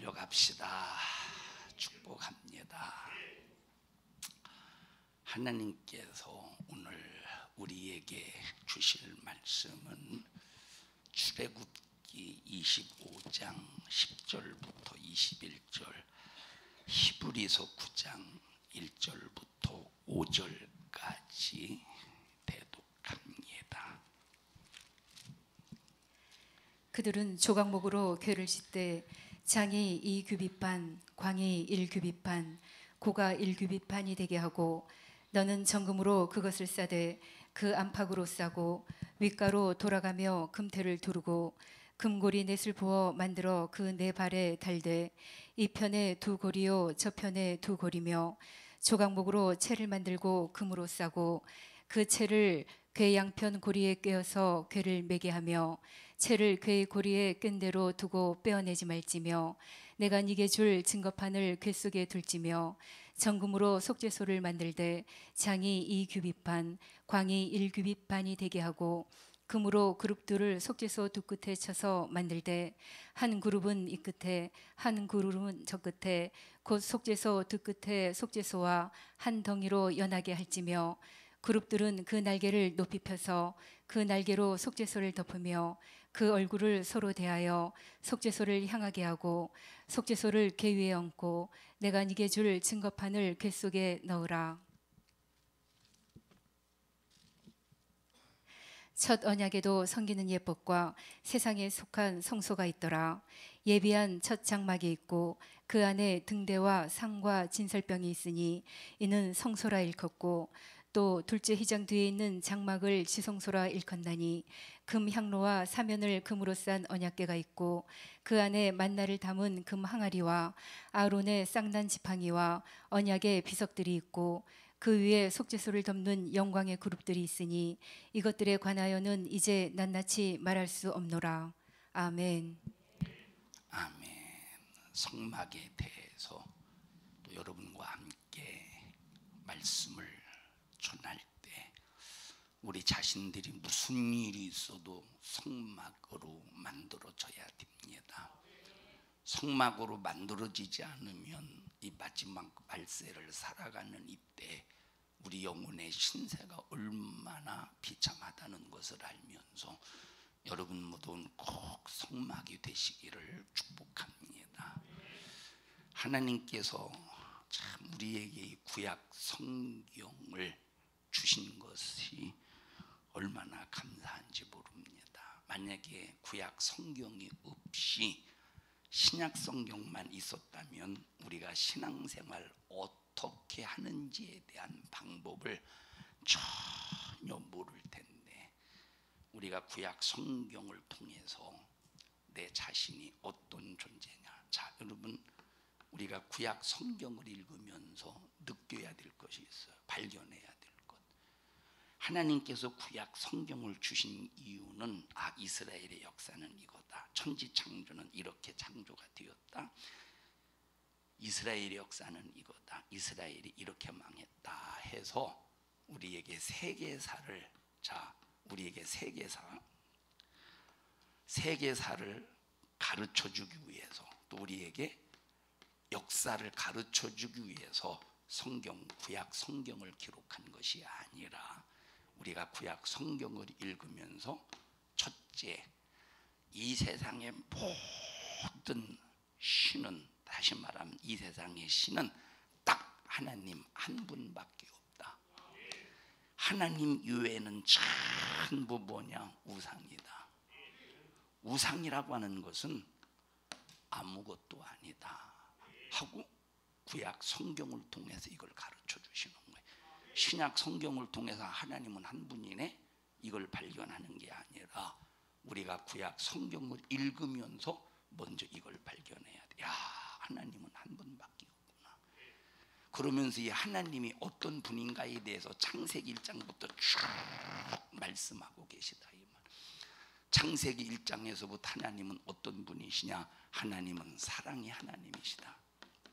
달려갑시다. 축복합니다. 하나님께서 오늘 우리에게 주실 말씀은 출애굽기 25장 10절부터 21절, 히브리서 9장 1절부터 5절까지 대독합니다. 그들은 조각목으로 궤를 싯되 장이 2규빗반, 광이 1규빗반, 고가 1규빗반이 되게 하고 너는 정금으로 그것을 싸되 그 안팎으로 싸고 윗가로 돌아가며 금태를 두르고 금고리 넷을 부어 만들어 그 네 발에 달되 이 편에 두 고리요 저 편에 두 고리며 조각목으로 채를 만들고 금으로 싸고 그 채를 궤 양편 고리에 꿰어서 궤를 매게 하며 채를 궤의 고리에 끈 대로 두고 빼어내지 말지며 내가 네게 줄 증거판을 궤 속에 둘지며 정금으로 속죄소를 만들되 장이 2규빗반, 광이 1규빗반이 되게 하고 금으로 그룹들을 속죄소 두 끝에 쳐서 만들되 한 그룹은 이 끝에 한 그룹은 저 끝에 곧 속죄소 두 끝에 속죄소와 한 덩이로 연하게 할지며 그룹들은 그 날개를 높이 펴서 그 날개로 속죄소를 덮으며 그 얼굴을 서로 대하여 속죄소를 향하게 하고 속죄소를 궤 위에 얹고 내가 네게 줄 증거판을 궤 속에 넣으라. 첫 언약에도 섬기는 예법과 세상에 속한 성소가 있더라. 예비한 첫 장막이 있고 그 안에 등대와 상과 진설병이 있으니 이는 성소라 일컫고 또 둘째 휘장 뒤에 있는 장막을 지성소라 일컫나니 금 향로와 사면을 금으로 싼 언약궤가 있고 그 안에 만나를 담은 금 항아리와 아론의 쌍난 지팡이와 언약의 비석들이 있고 그 위에 속죄소를 덮는 영광의 그룹들이 있으니 이것들에 관하여는 이제 낱낱이 말할 수 없노라. 아멘. 아멘. 성막에 대해서 또 여러분과 함께 말씀을 전할 때 우리 자신들이 무슨 일이 있어도 성막으로 만들어져야 됩니다. 성막으로 만들어지지 않으면 이 마지막 말세를 살아가는 이때 우리 영혼의 신세가 얼마나 비참하다는 것을 알면서 여러분 모두는 꼭 성막이 되시기를 축복합니다. 하나님께서 참 우리에게 이 구약 성경을 주신 것이 얼마나 감사한지 모릅니다. 만약에 구약 성경이 없이 신약 성경만 있었다면 우리가 신앙생활 어떻게 하는지에 대한 방법을 전혀 모를 텐데 우리가 구약 성경을 통해서 내 자신이 어떤 존재냐. 자, 여러분, 우리가 구약 성경을 읽으면서 느껴야 될 것이 있어요. 발견해야 될 것. 하나님께서 구약 성경을 주신 이유는 이스라엘의 역사는 이거다. 천지 창조는 이렇게 창조가 되었다. 이스라엘의 역사는 이거다. 이스라엘이 이렇게 망했다 해서 우리에게 세계사를 세계사를 가르쳐 주기 위해서 또 우리에게 역사를 가르쳐 주기 위해서 구약 성경을 기록한 것이 아니라 우리가 구약 성경을 읽으면서 첫째, 이 세상의 모든 신은, 다시 말하면 이 세상의 신은 딱 하나님 한 분밖에 없다. 하나님 이외에는 전부 뭐냐? 우상이다. 우상이라고 하는 것은 아무것도 아니다 하고 구약 성경을 통해서 이걸 가르쳐 주시는 거예요. 신약 성경을 통해서 하나님은 한 분이네 이걸 발견하는 게 아니라 우리가 구약 성경을 읽으면서 먼저 이걸 발견해야 돼. 야, 하나님은 한 분밖에 없구나. 그러면서 이 하나님이 어떤 분인가에 대해서 창세기 1장부터 쭉 말씀하고 계시다 이 말. 창세기 1장에서부터 하나님은 어떤 분이시냐? 하나님은 사랑의 하나님이시다.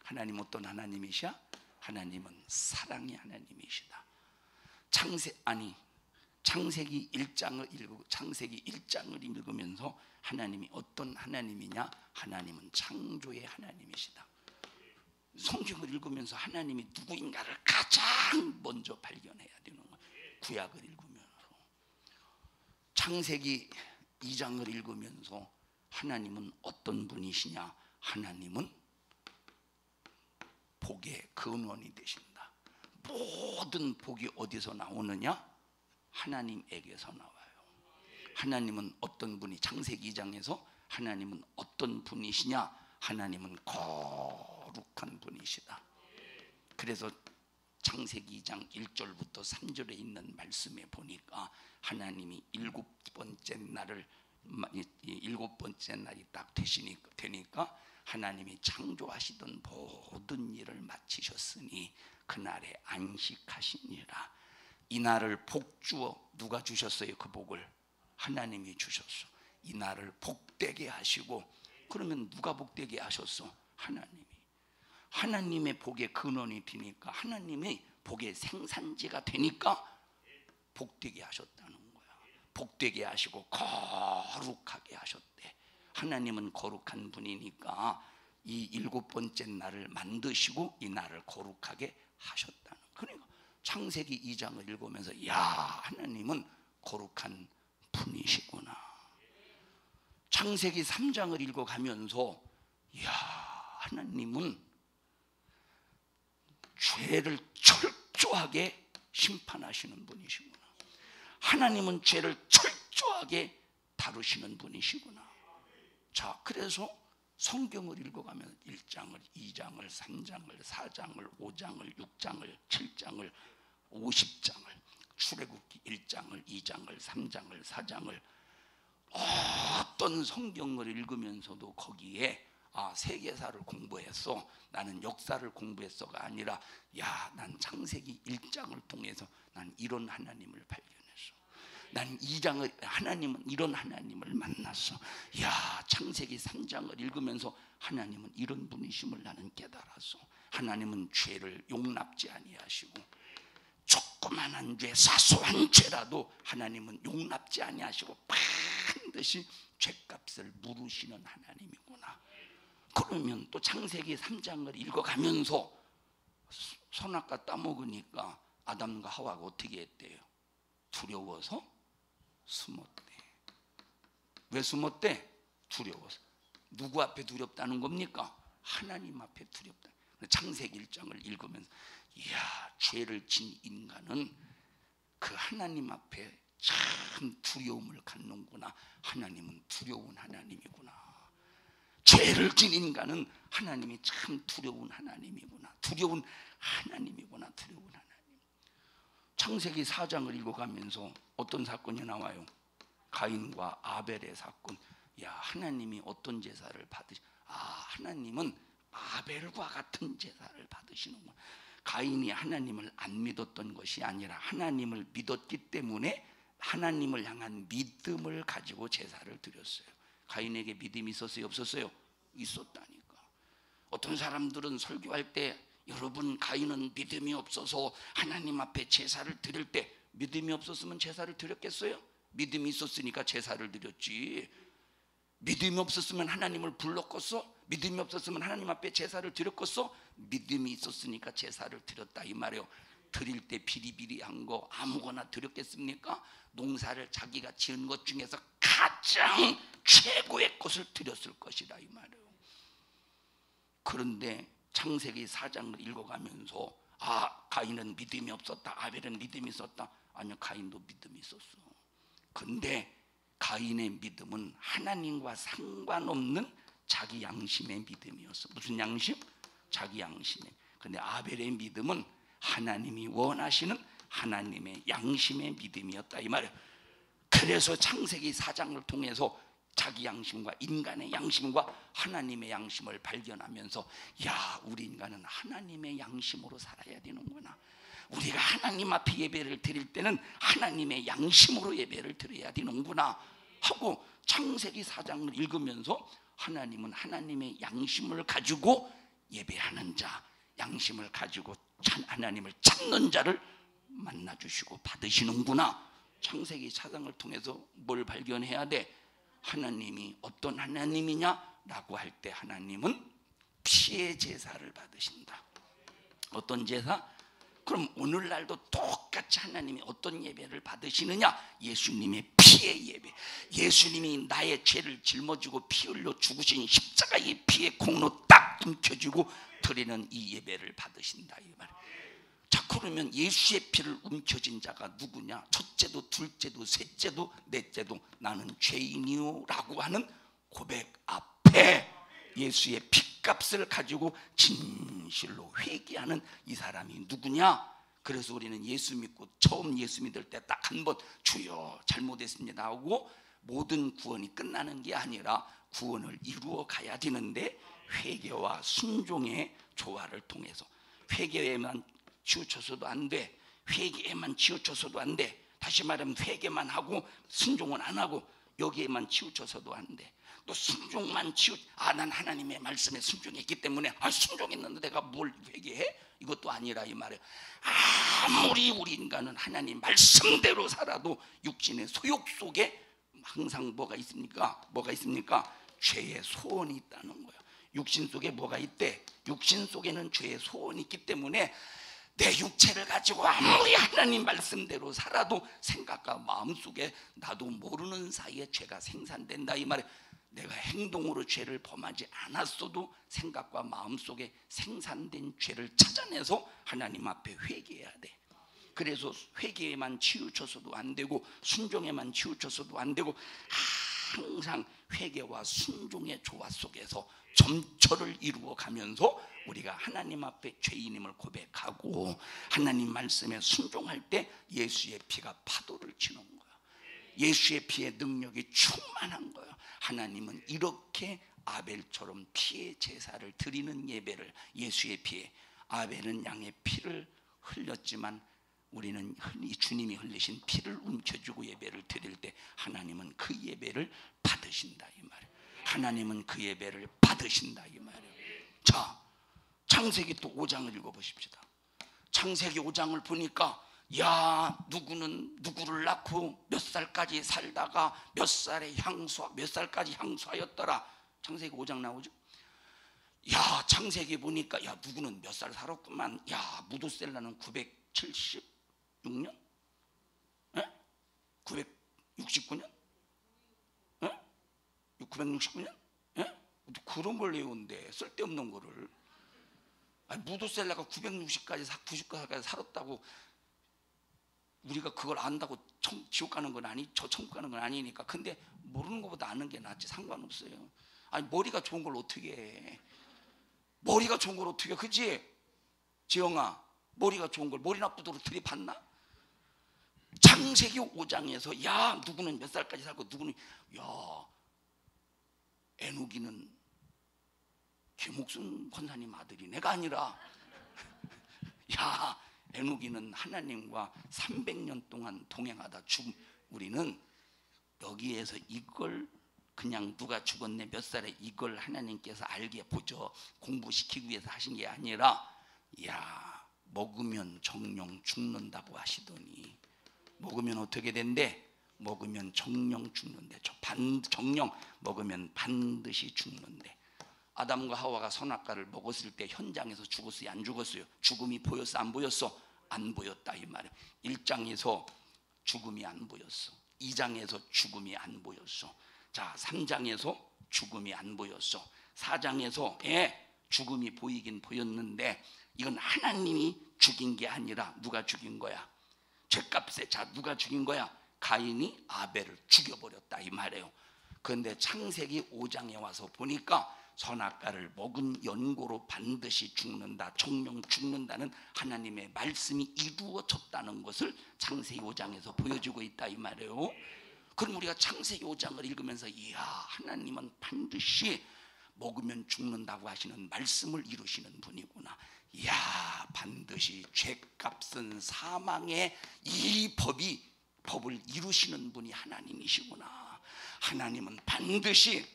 하나님 어떤 하나님이시야? 하나님은 사랑의 하나님이시다. 창세기 1장을 읽으면서 하나님이 어떤 하나님이냐? 하나님은 창조의 하나님이시다. 성경을 읽으면서 하나님이 누구인가를 가장 먼저 발견해야 되는 거예요. 구약을 읽으면서, 창세기 2장을 읽으면서 하나님은 어떤 분이시냐? 하나님은 복의 근원이 되신다. 모든 복이 어디서 나오느냐? 하나님에게서 나와요. 하나님은 어떤 분이, 창세기 2장에서 하나님은 어떤 분이시냐? 하나님은 거룩한 분이시다. 그래서 창세기 2장 1절부터 3절에 있는 말씀에 보니까 하나님이 일곱 번째 날이 딱 되니까 하나님이 창조하시던 모든 일을 마치셨으니 그날에 안식하시니라. 이 날을 복 주어 누가 주셨어요? 그 복을 하나님이 주셨어. 이 날을 복되게 하시고, 그러면 누가 복되게 하셨어? 하나님이. 하나님의 복의 근원이 되니까, 하나님의 복의 생산지가 되니까 복되게 하셨다는 거야. 복되게 하시고 거룩하게 하셨대. 하나님은 거룩한 분이니까 이 일곱 번째 날을 만드시고 이 날을 거룩하게 하셨다는. 그러니까 창세기 2장을 읽으면서 야, 하나님은 거룩한 분이시구나. 창세기 3장을 읽어가면서 야, 하나님은 죄를 철저하게 심판하시는 분이시구나. 하나님은 죄를 철저하게 다루시는 분이시구나. 자, 그래서 성경을 읽어가면 1장을, 2장을, 3장을, 4장을, 5장을, 6장을, 7장을, 50장을, 출애굽기 1장을, 2장을, 3장을, 4장을, 어떤 성경을 읽으면서도 거기에 세계사를 공부했어, 나는 역사를 공부했어가 아니라, 야, 난 창세기 1장을 통해서 난 이런 하나님을 발견했어. 난 2장을, 하나님은 이런 하나님을 만났어. 야, 창세기 3장을 읽으면서 하나님은 이런 분이심을 나는 깨달았어. 하나님은 죄를 용납지 아니하시고, 조그만한 죄, 사소한 죄라도 하나님은 용납지 아니하시고 반드시 죄값을 물으시는 하나님이구나. 그러면 또 창세기 3장을 읽어가면서 선악과 따먹으니까 아담과 하와가 어떻게 했대요? 두려워서 숨었대. 왜 숨었대? 두려워서. 누구 앞에 두렵다는 겁니까? 하나님 앞에 두렵다. 창세기 1장을 읽으면서 이야, 죄를 진 인간은 그 하나님 앞에 참 두려움을 갖는구나. 하나님은 두려운 하나님이구나. 죄를 진 인간은 하나님이 참 두려운 하나님이구나. 두려운 하나님이구나. 두려운 하나님. 창세기 4장을 읽어가면서 어떤 사건이 나와요? 가인과 아벨의 사건. 야, 하나님이 어떤 제사를 하나님은 아벨과 같은 제사를 받으시는구나. 가인이 하나님을 안 믿었던 것이 아니라 하나님을 믿었기 때문에 하나님을 향한 믿음을 가지고 제사를 드렸어요. 가인에게 믿음이 있었어요? 없었어요? 있었다니까. 어떤 사람들은 설교할 때, 여러분, 가인은 믿음이 없어서 하나님 앞에 제사를 드릴 때, 믿음이 없었으면 제사를 드렸겠어요? 믿음이 있었으니까 제사를 드렸지. 믿음이 없었으면 하나님을 불렀겠어? 믿음이 없었으면 하나님 앞에 제사를 드렸겠어? 믿음이 있었으니까 제사를 드렸다 이 말이에요. 드릴 때 비리비리한 거 아무거나 드렸겠습니까? 농사를 자기가 지은 것 중에서 가장 최고의 것을 드렸을 것이다 이 말이에요. 그런데 창세기 4장을 읽어가면서 가인은 믿음이 없었다, 아벨은 믿음이 있었다. 아니요, 가인도 믿음이 있었어. 근데 가인의 믿음은 하나님과 상관없는 자기 양심의 믿음이었어. 무슨 양심? 자기 양심의. 근데 아벨의 믿음은 하나님이 원하시는 하나님의 양심의 믿음이었다 이 말이에요. 그래서 창세기 4장을 통해서 자기 양심과 인간의 양심과 하나님의 양심을 발견하면서, 야, 우리 인간은 하나님의 양심으로 살아야 되는구나. 우리가 하나님 앞에 예배를 드릴 때는 하나님의 양심으로 예배를 드려야 되는구나 하고, 창세기 4장을 읽으면서 하나님은 하나님의 양심을 가지고 예배하는 자, 양심을 가지고 하나님을 찾는 자를 만나주시고 받으시는구나. 창세기 4장을 통해서 뭘 발견해야 돼? 하나님이 어떤 하나님이냐라고 할 때 하나님은 피의 제사를 받으신다. 어떤 제사? 그럼 오늘날도 똑같이 하나님이 어떤 예배를 받으시느냐? 예수님의 피의 예배. 예수님이 나의 죄를 짊어지고 피 흘려 죽으신 십자가의 피의 공로 딱 움켜쥐고 드리는 이 예배를 받으신다 이 말. 자, 그러면 예수의 피를 움켜쥔 자가 누구냐? 첫째도 둘째도 셋째도 넷째도 나는 죄인이요 라고 하는 고백 앞에 예수의 피값을 가지고 진실로 회개하는 이 사람이 누구냐? 그래서 우리는 예수 믿고 처음 예수 믿을 때 딱 한 번 주여 잘못했습니다 하고 모든 구원이 끝나는 게 아니라 구원을 이루어 가야 되는데 회개와 순종의 조화를 통해서 회개에만 치우쳐서도 안 돼. 회개에만 치우쳐서도 안 돼. 다시 말하면 회개만 하고 순종은 안 하고 여기에만 치우쳐서도 안 돼. 또 순종만 난 하나님의 말씀에 순종했기 때문에 순종했는데 내가 뭘 회개해? 이것도 아니라 이 말이에요. 아무리 우리 인간은 하나님 말씀대로 살아도 육신의 소욕 속에 항상 뭐가 있습니까? 죄의 소원이 있다는 거예요. 육신 속에 뭐가 있대? 육신 속에는 죄의 소원이 있기 때문에 내 육체를 가지고 아무리 하나님 말씀대로 살아도 생각과 마음속에 나도 모르는 사이에 죄가 생산된다 이 말이에요. 내가 행동으로 죄를 범하지 않았어도 생각과 마음속에 생산된 죄를 찾아내서 하나님 앞에 회개해야 돼. 그래서 회개에만 치우쳐서도 안 되고 순종에만 치우쳐서도 안 되고 항상 회개와 순종의 조화 속에서 점철을 이루어 가면서 우리가 하나님 앞에 죄인임을 고백하고 하나님 말씀에 순종할 때 예수의 피가 파도를 치는 거야. 예수의 피의 능력이 충만한 거예요. 하나님은 이렇게 아벨처럼 피의 제사를 드리는 예배를 예수의 피에 아벨은 양의 피를 흘렸지만 우리는 주님이 흘리신 피를 움켜쥐고 예배를 드릴 때 하나님은 그 예배를 받으신다 이 말이에요. 하나님은 그 예배를 받으신다 이 말이에요. 자, 창세기 또 5장을 읽어보십시다. 창세기 5장을 보니까 누구는 누구를 낳고 몇 살까지 살다가 몇 살까지 향수하였더라. 창세기 5장 나오죠. 창세기 보니까 누구는 몇 살 살았구만. 무두셀라는 976년? 969년? 969년? 그런 걸 외운데 쓸데없는 거를. 무두셀라가 90까지 살았다고 우리가 그걸 안다고 지옥 가는 건 천국 가는 건 아니니까. 근데 모르는 것보다 아는 게 낫지. 상관없어요. 머리가 좋은 걸 어떻게 해? 머리가 좋은 걸 어떻게 해? 그치? 지영아, 머리가 좋은 걸 머리 나쁘도록 들이받나? 창세기 5장에서 누구는 몇 살까지 살고 누구는 에녹이는 김옥순 권사님 아들이 내가 아니라 에녹이는 하나님과 300년 동안 동행하다 죽음. 우리는 여기에서 이걸 그냥 누가 죽었네 몇 살에 이걸 하나님께서 알게 보죠. 공부시키기 위해서 하신 게 아니라 먹으면 정령 죽는다고 하시더니 먹으면 어떻게 된대? 먹으면 정령 죽는데. 정령 먹으면 반드시 죽는데. 아담과 하와가 선악과를 먹었을 때 현장에서 죽었어요? 안 죽었어요? 죽음이 보였어? 안 보였어? 안 보였다 이 말이에요. 1장에서 죽음이 안 보였어. 2장에서 죽음이 안 보였어. 자, 3장에서 죽음이 안 보였어. 4장에서 죽음이 보이긴 보였는데 이건 하나님이 죽인 게 아니라 누가 죽인 거야? 죄값에 누가 죽인 거야? 가인이 아벨을 죽여버렸다 이 말이에요. 그런데 창세기 5장에 와서 보니까 선악과를 먹은 연고로 반드시 죽는다, 정령 죽는다는 하나님의 말씀이 이루어졌다는 것을 창세기 5장에서 보여주고 있다 이 말이에요. 그럼 우리가 창세기 5장을 읽으면서 하나님은 반드시 먹으면 죽는다고 하시는 말씀을 이루시는 분이구나. 반드시 죄값은 사망의 이 법을 이루시는 분이 하나님이시구나. 하나님은 반드시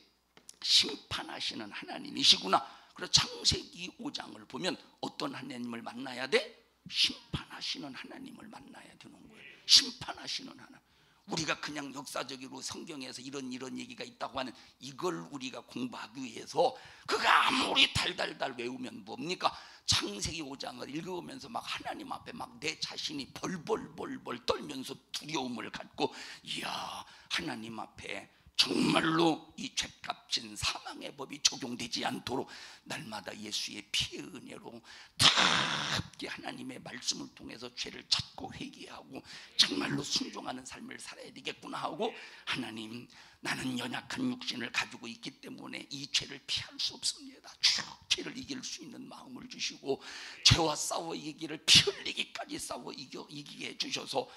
심판하시는 하나님이시구나. 그래서 창세기 5장을 보면 어떤 하나님을 만나야 돼? 심판하시는 하나님을 만나야 되는 거예요. 심판하시는 하나님. 우리가 그냥 역사적으로 성경에서 이런 얘기가 있다고 하는 이걸 우리가 공부하기 위해서 그가 아무리 달달달 외우면 뭡니까? 창세기 5장을 읽으면서 막 하나님 앞에 막 내 자신이 벌벌 떨면서 두려움을 갖고, 이야, 하나님 앞에 정말로 이 죄값진 사망의 법이 적용되지 않도록 날마다 예수의 피의 은혜로 특히 하나님의 말씀을 통해서 죄를 찾고 회개하고 정말로 순종하는 삶을 살아야 되겠구나 하고, 하나님, 나는 연약한 육신을 가지고 있기 때문에 이 죄를 피할 수 없습니다. 쭉 죄를 이길 수 있는 마음을 주시고 죄와 싸워 이기기를 피 흘리기까지 싸워 이기게 해주셔서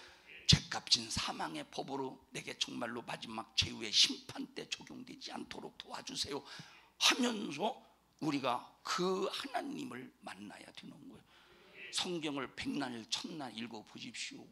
죄값진 사망의 법으로 내게 정말로 마지막 최후의 심판 때 적용되지 않도록 도와주세요 하면서 우리가 그 하나님을 만나야 되는 거예요. 성경을 백날 첫날 읽어보십시오.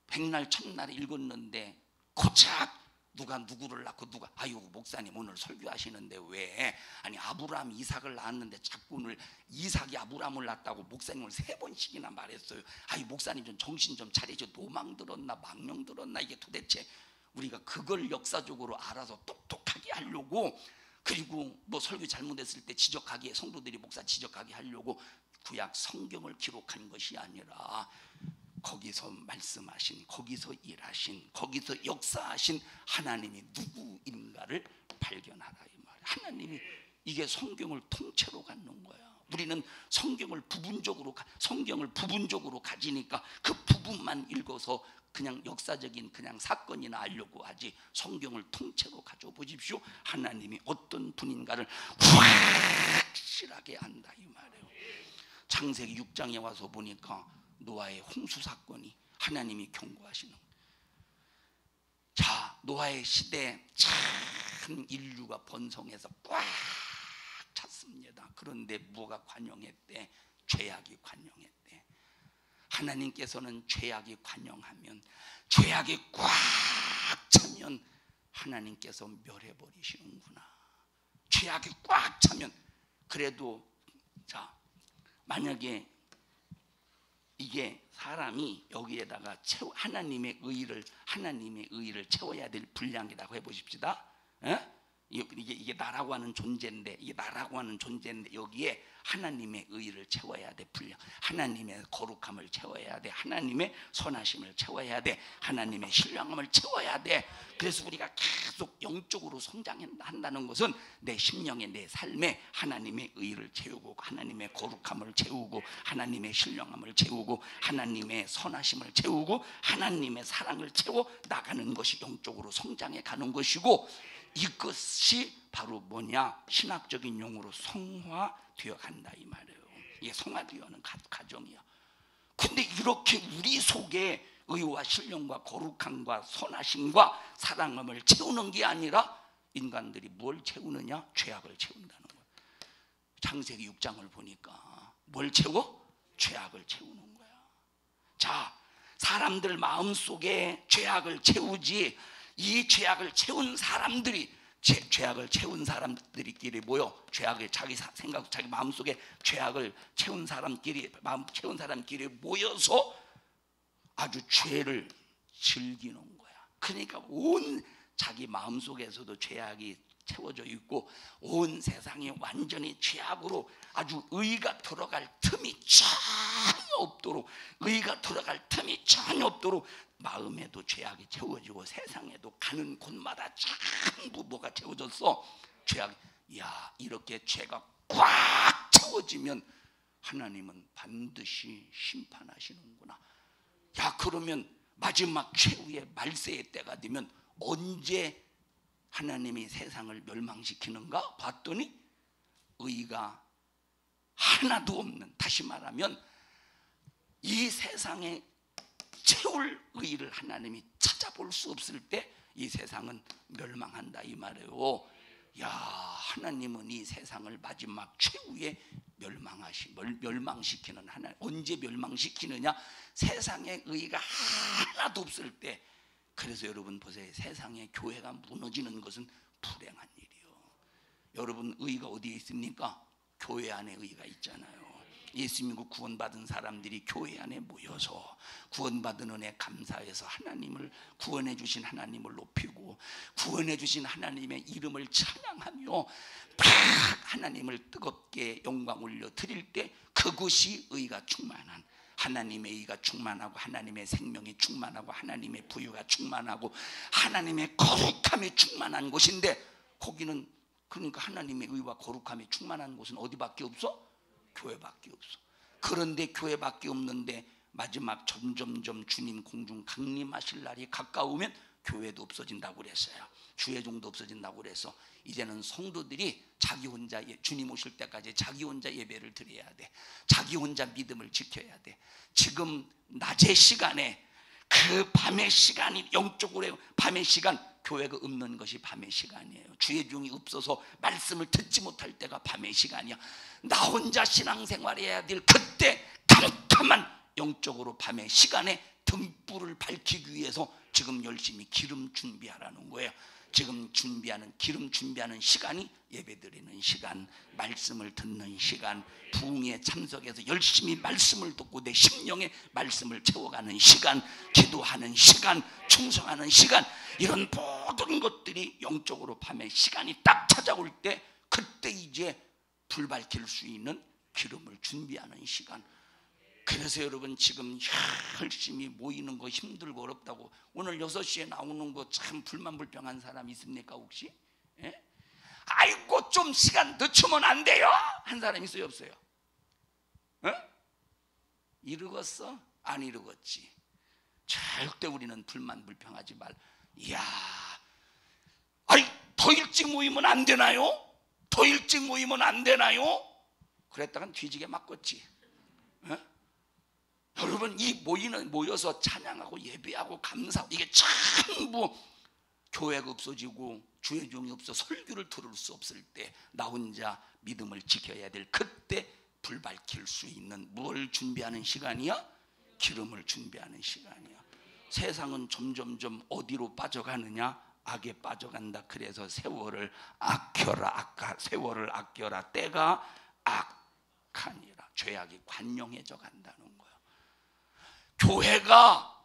백날 첫날에 읽었는데 고작 누가 누구를 낳고 누가, 아유 목사님 오늘 설교하시는데 왜, 아니 아브라함 이삭을 낳았는데 자꾸 오늘 이삭이 아브라함을 낳았다고 목사님을 3번씩이나 말했어요. 아유 목사님 좀 정신 좀 차리죠. 노망 들었나 망령 들었나. 이게 도대체 우리가 그걸 역사적으로 알아서 똑똑하게 하려고, 그리고 뭐 설교 잘못했을 때 지적하게, 성도들이 목사 지적하게 하려고 구약 성경을 기록한 것이 아니라 거기서 말씀하신, 거기서 일하신, 거기서 역사하신 하나님이 누구인가를 발견하라 이 말이에요. 하나님이, 이게 성경을 통째로 갖는 거야. 우리는 성경을 부분적으로 가지니까 그 부분만 읽어서 그냥 역사적인 그냥 사건이나 알려고 하지, 성경을 통째로 가져보십시오. 하나님이 어떤 분인가를 확실하게 안다 이 말이에요. 창세기 6장에 와서 보니까 노아의 홍수 사건이 하나님이 경고하시는 거예요. 자, 노아의 시대에 참 인류가 번성해서 꽉 찼습니다. 그런데 뭐가 관영했대? 죄악이 관영했대. 하나님께서는 죄악이 관영하면, 죄악이 꽉 차면 하나님께서 멸해버리시는구나. 죄악이 꽉 차면. 그래도 자, 만약에 이게 사람이 여기에다가 하나님의 의를 채워야 될 분량이라고 해보십시다. 이게 나라고 하는 존재인데, 여기에 하나님의 의를 채워야 돼. 분량. 하나님의 거룩함을 채워야 돼. 하나님의 선하심을 채워야 돼. 하나님의 신령함을 채워야 돼. 그래서 우리가 계속 영적으로 성장한다는 것은 내 심령에, 내 삶에 하나님의 의를 채우고, 하나님의 거룩함을 채우고, 하나님의 신령함을 채우고, 하나님의 선하심을 채우고, 하나님의 사랑을 채워 나가는 것이 영적으로 성장해 가는 것이고, 이것이 바로 뭐냐? 신학적인 용어로 성화되어 간다 이 말이에요. 이게 성화되어가는 과정이야. 근데 이렇게 우리 속에 의와 신령과 거룩함과 선하심과 사랑함을 채우는 게 아니라 인간들이 뭘 채우느냐? 죄악을 채운다는 거예요. 창세기 6장을 보니까 뭘 채워? 죄악을 채우는 거야. 자, 사람들 마음속에 죄악을 채우지, 이 죄악을 채운 사람들이, 죄악을 채운 사람들끼리 모여, 죄악을 자기 생각, 자기 마음속에 죄악을 채운 사람끼리 모여서 아주 죄를 즐기는 거야. 그러니까 온 자기 마음속에서도 죄악이 채워져 있고, 온 세상이 완전히 죄악으로 아주 의가 들어갈 틈이 전혀 없도록, 마음에도 죄악이 채워지고 세상에도 가는 곳마다 전부 뭐가 채워졌어? 죄악. 야, 이렇게 죄가 꽉 채워지면 하나님은 반드시 심판하시는구나. 야, 그러면 마지막 최후의 말세의 때가 되면 언제 하나님이 세상을 멸망시키는가 봤더니 의가 하나도 없는, 다시 말하면 이 세상에 채울 의를 하나님이 찾아볼 수 없을 때 이 세상은 멸망한다 이 말이에요. 야, 하나님은 이 세상을 마지막 최후에 멸망시키는 하나님. 언제 멸망시키느냐? 세상에 의가 하나도 없을 때. 그래서 여러분 보세요. 세상에 교회가 무너지는 것은 불행한 일이에요. 여러분, 의가 어디에 있습니까? 교회 안에 의가 있잖아요. 예수 믿고 구원받은 사람들이 교회 안에 모여서 구원받은 은혜 감사해서 하나님을 구원해 주신 하나님을 높이고 구원해 주신 하나님의 이름을 찬양하며 하나님을 뜨겁게 영광 올려 드릴 때 그것이 의가 충만한, 하나님의 의가 충만하고 하나님의 생명이 충만하고 하나님의 부유가 충만하고 하나님의 거룩함이 충만한 곳인데, 거기는 그러니까 하나님의 의와 거룩함이 충만한 곳은 어디밖에 없어? 교회밖에 없어. 그런데 교회밖에 없는데 마지막 점점점 주님 공중 강림하실 날이 가까우면 교회도 없어진다고 그랬어요. 주회종도 없어진다고 그래서 이제는 성도들이 자기 혼자 주님 오실 때까지 자기 혼자 예배를 드려야 돼. 자기 혼자 믿음을 지켜야 돼. 지금 낮의 시간에 그 밤의 시간이 영적으로 밤의 시간, 교회가 없는 것이 밤의 시간이에요. 주의종이 없어서 말씀을 듣지 못할 때가 밤의 시간이야. 나 혼자 신앙생활해야 될 그때 캄캄한 영적으로 밤의 시간에 등불을 밝히기 위해서 지금 열심히 기름 준비하라는 거예요. 지금 준비하는, 기름 준비하는 시간이 예배드리는 시간, 말씀을 듣는 시간, 부흥에 참석해서 열심히 말씀을 듣고 내 심령에 말씀을 채워가는 시간, 기도하는 시간, 충성하는 시간, 이런 모든 것들이 영적으로 밤에 시간이 딱 찾아올 때 그때 이제 불 밝힐 수 있는 기름을 준비하는 시간. 그래서 여러분 지금 열심히 모이는 거 힘들고 어렵다고 오늘 6시에 나오는 거 참 불만불평한 사람 있습니까 혹시? 예? 아이고 좀 시간 늦추면 안 돼요? 한 사람 있어요 없어요? 예? 이르겠어? 안 이르겠지. 절대 우리는 불만불평하지 말. 이야, 아이 더 일찍 모이면 안 되나요? 더 일찍 모이면 안 되나요? 그랬다간 뒤지게 맞겠지. 예? 여러분 이 모여서 찬양하고 예배하고 감사하고 이게 전부 교회가 없어지고 주의종이 없어 설교를 들을 수 없을 때 나 혼자 믿음을 지켜야 될 그때 불 밝힐 수 있는 뭘 준비하는 시간이야? 기름을 준비하는 시간이야. 세상은 점점점 어디로 빠져가느냐? 악에 빠져간다. 그래서 세월을 아껴라. 세월을 아껴라. 때가 악하니라. 죄악이 관용해져 간다는 거예요. 교회가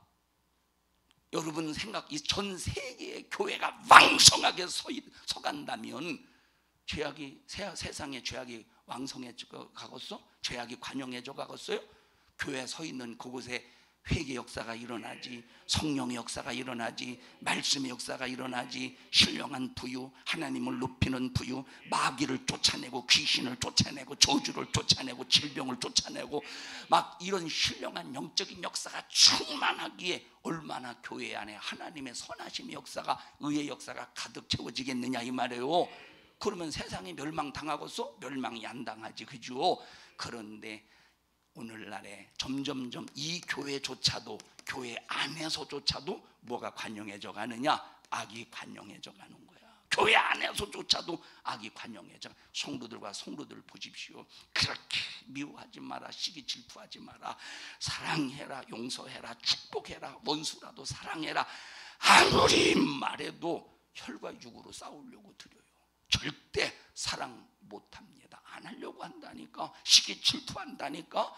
여러분 생각, 이 전 세계의 교회가 왕성하게 서간다면 죄악이 세상에 죄악이 왕성해져 가겠어? 죄악이 관영해져 가겠어요? 교회 서 있는 그곳에 회개 역사가 일어나지, 성령의 역사가 일어나지, 말씀의 역사가 일어나지, 신령한 부유, 하나님을 높이는 부유, 마귀를 쫓아내고 귀신을 쫓아내고 저주를 쫓아내고 질병을 쫓아내고 막 이런 신령한 영적인 역사가 충만하기에 얼마나 교회 안에 하나님의 선하심의 역사가, 의의 역사가 가득 채워지겠느냐 이 말이에요. 그러면 세상이 멸망당하겠어? 멸망이 안 당하지, 그죠? 그런데 오늘날에 점점점 이 교회조차도, 교회 안에서조차도 뭐가 관영해져 가느냐? 악이 관영해져 가는 거야. 교회 안에서조차도 악이 관영해져. 성도들과 성도들 보십시오. 그렇게 미워하지 마라, 시기 질투하지 마라, 사랑해라, 용서해라, 축복해라, 원수라도 사랑해라. 아무리 말해도 혈과 육으로 싸우려고 들여요. 절대 사랑 못합니다. 안 하려고 한다니까. 시기 질투한다니까.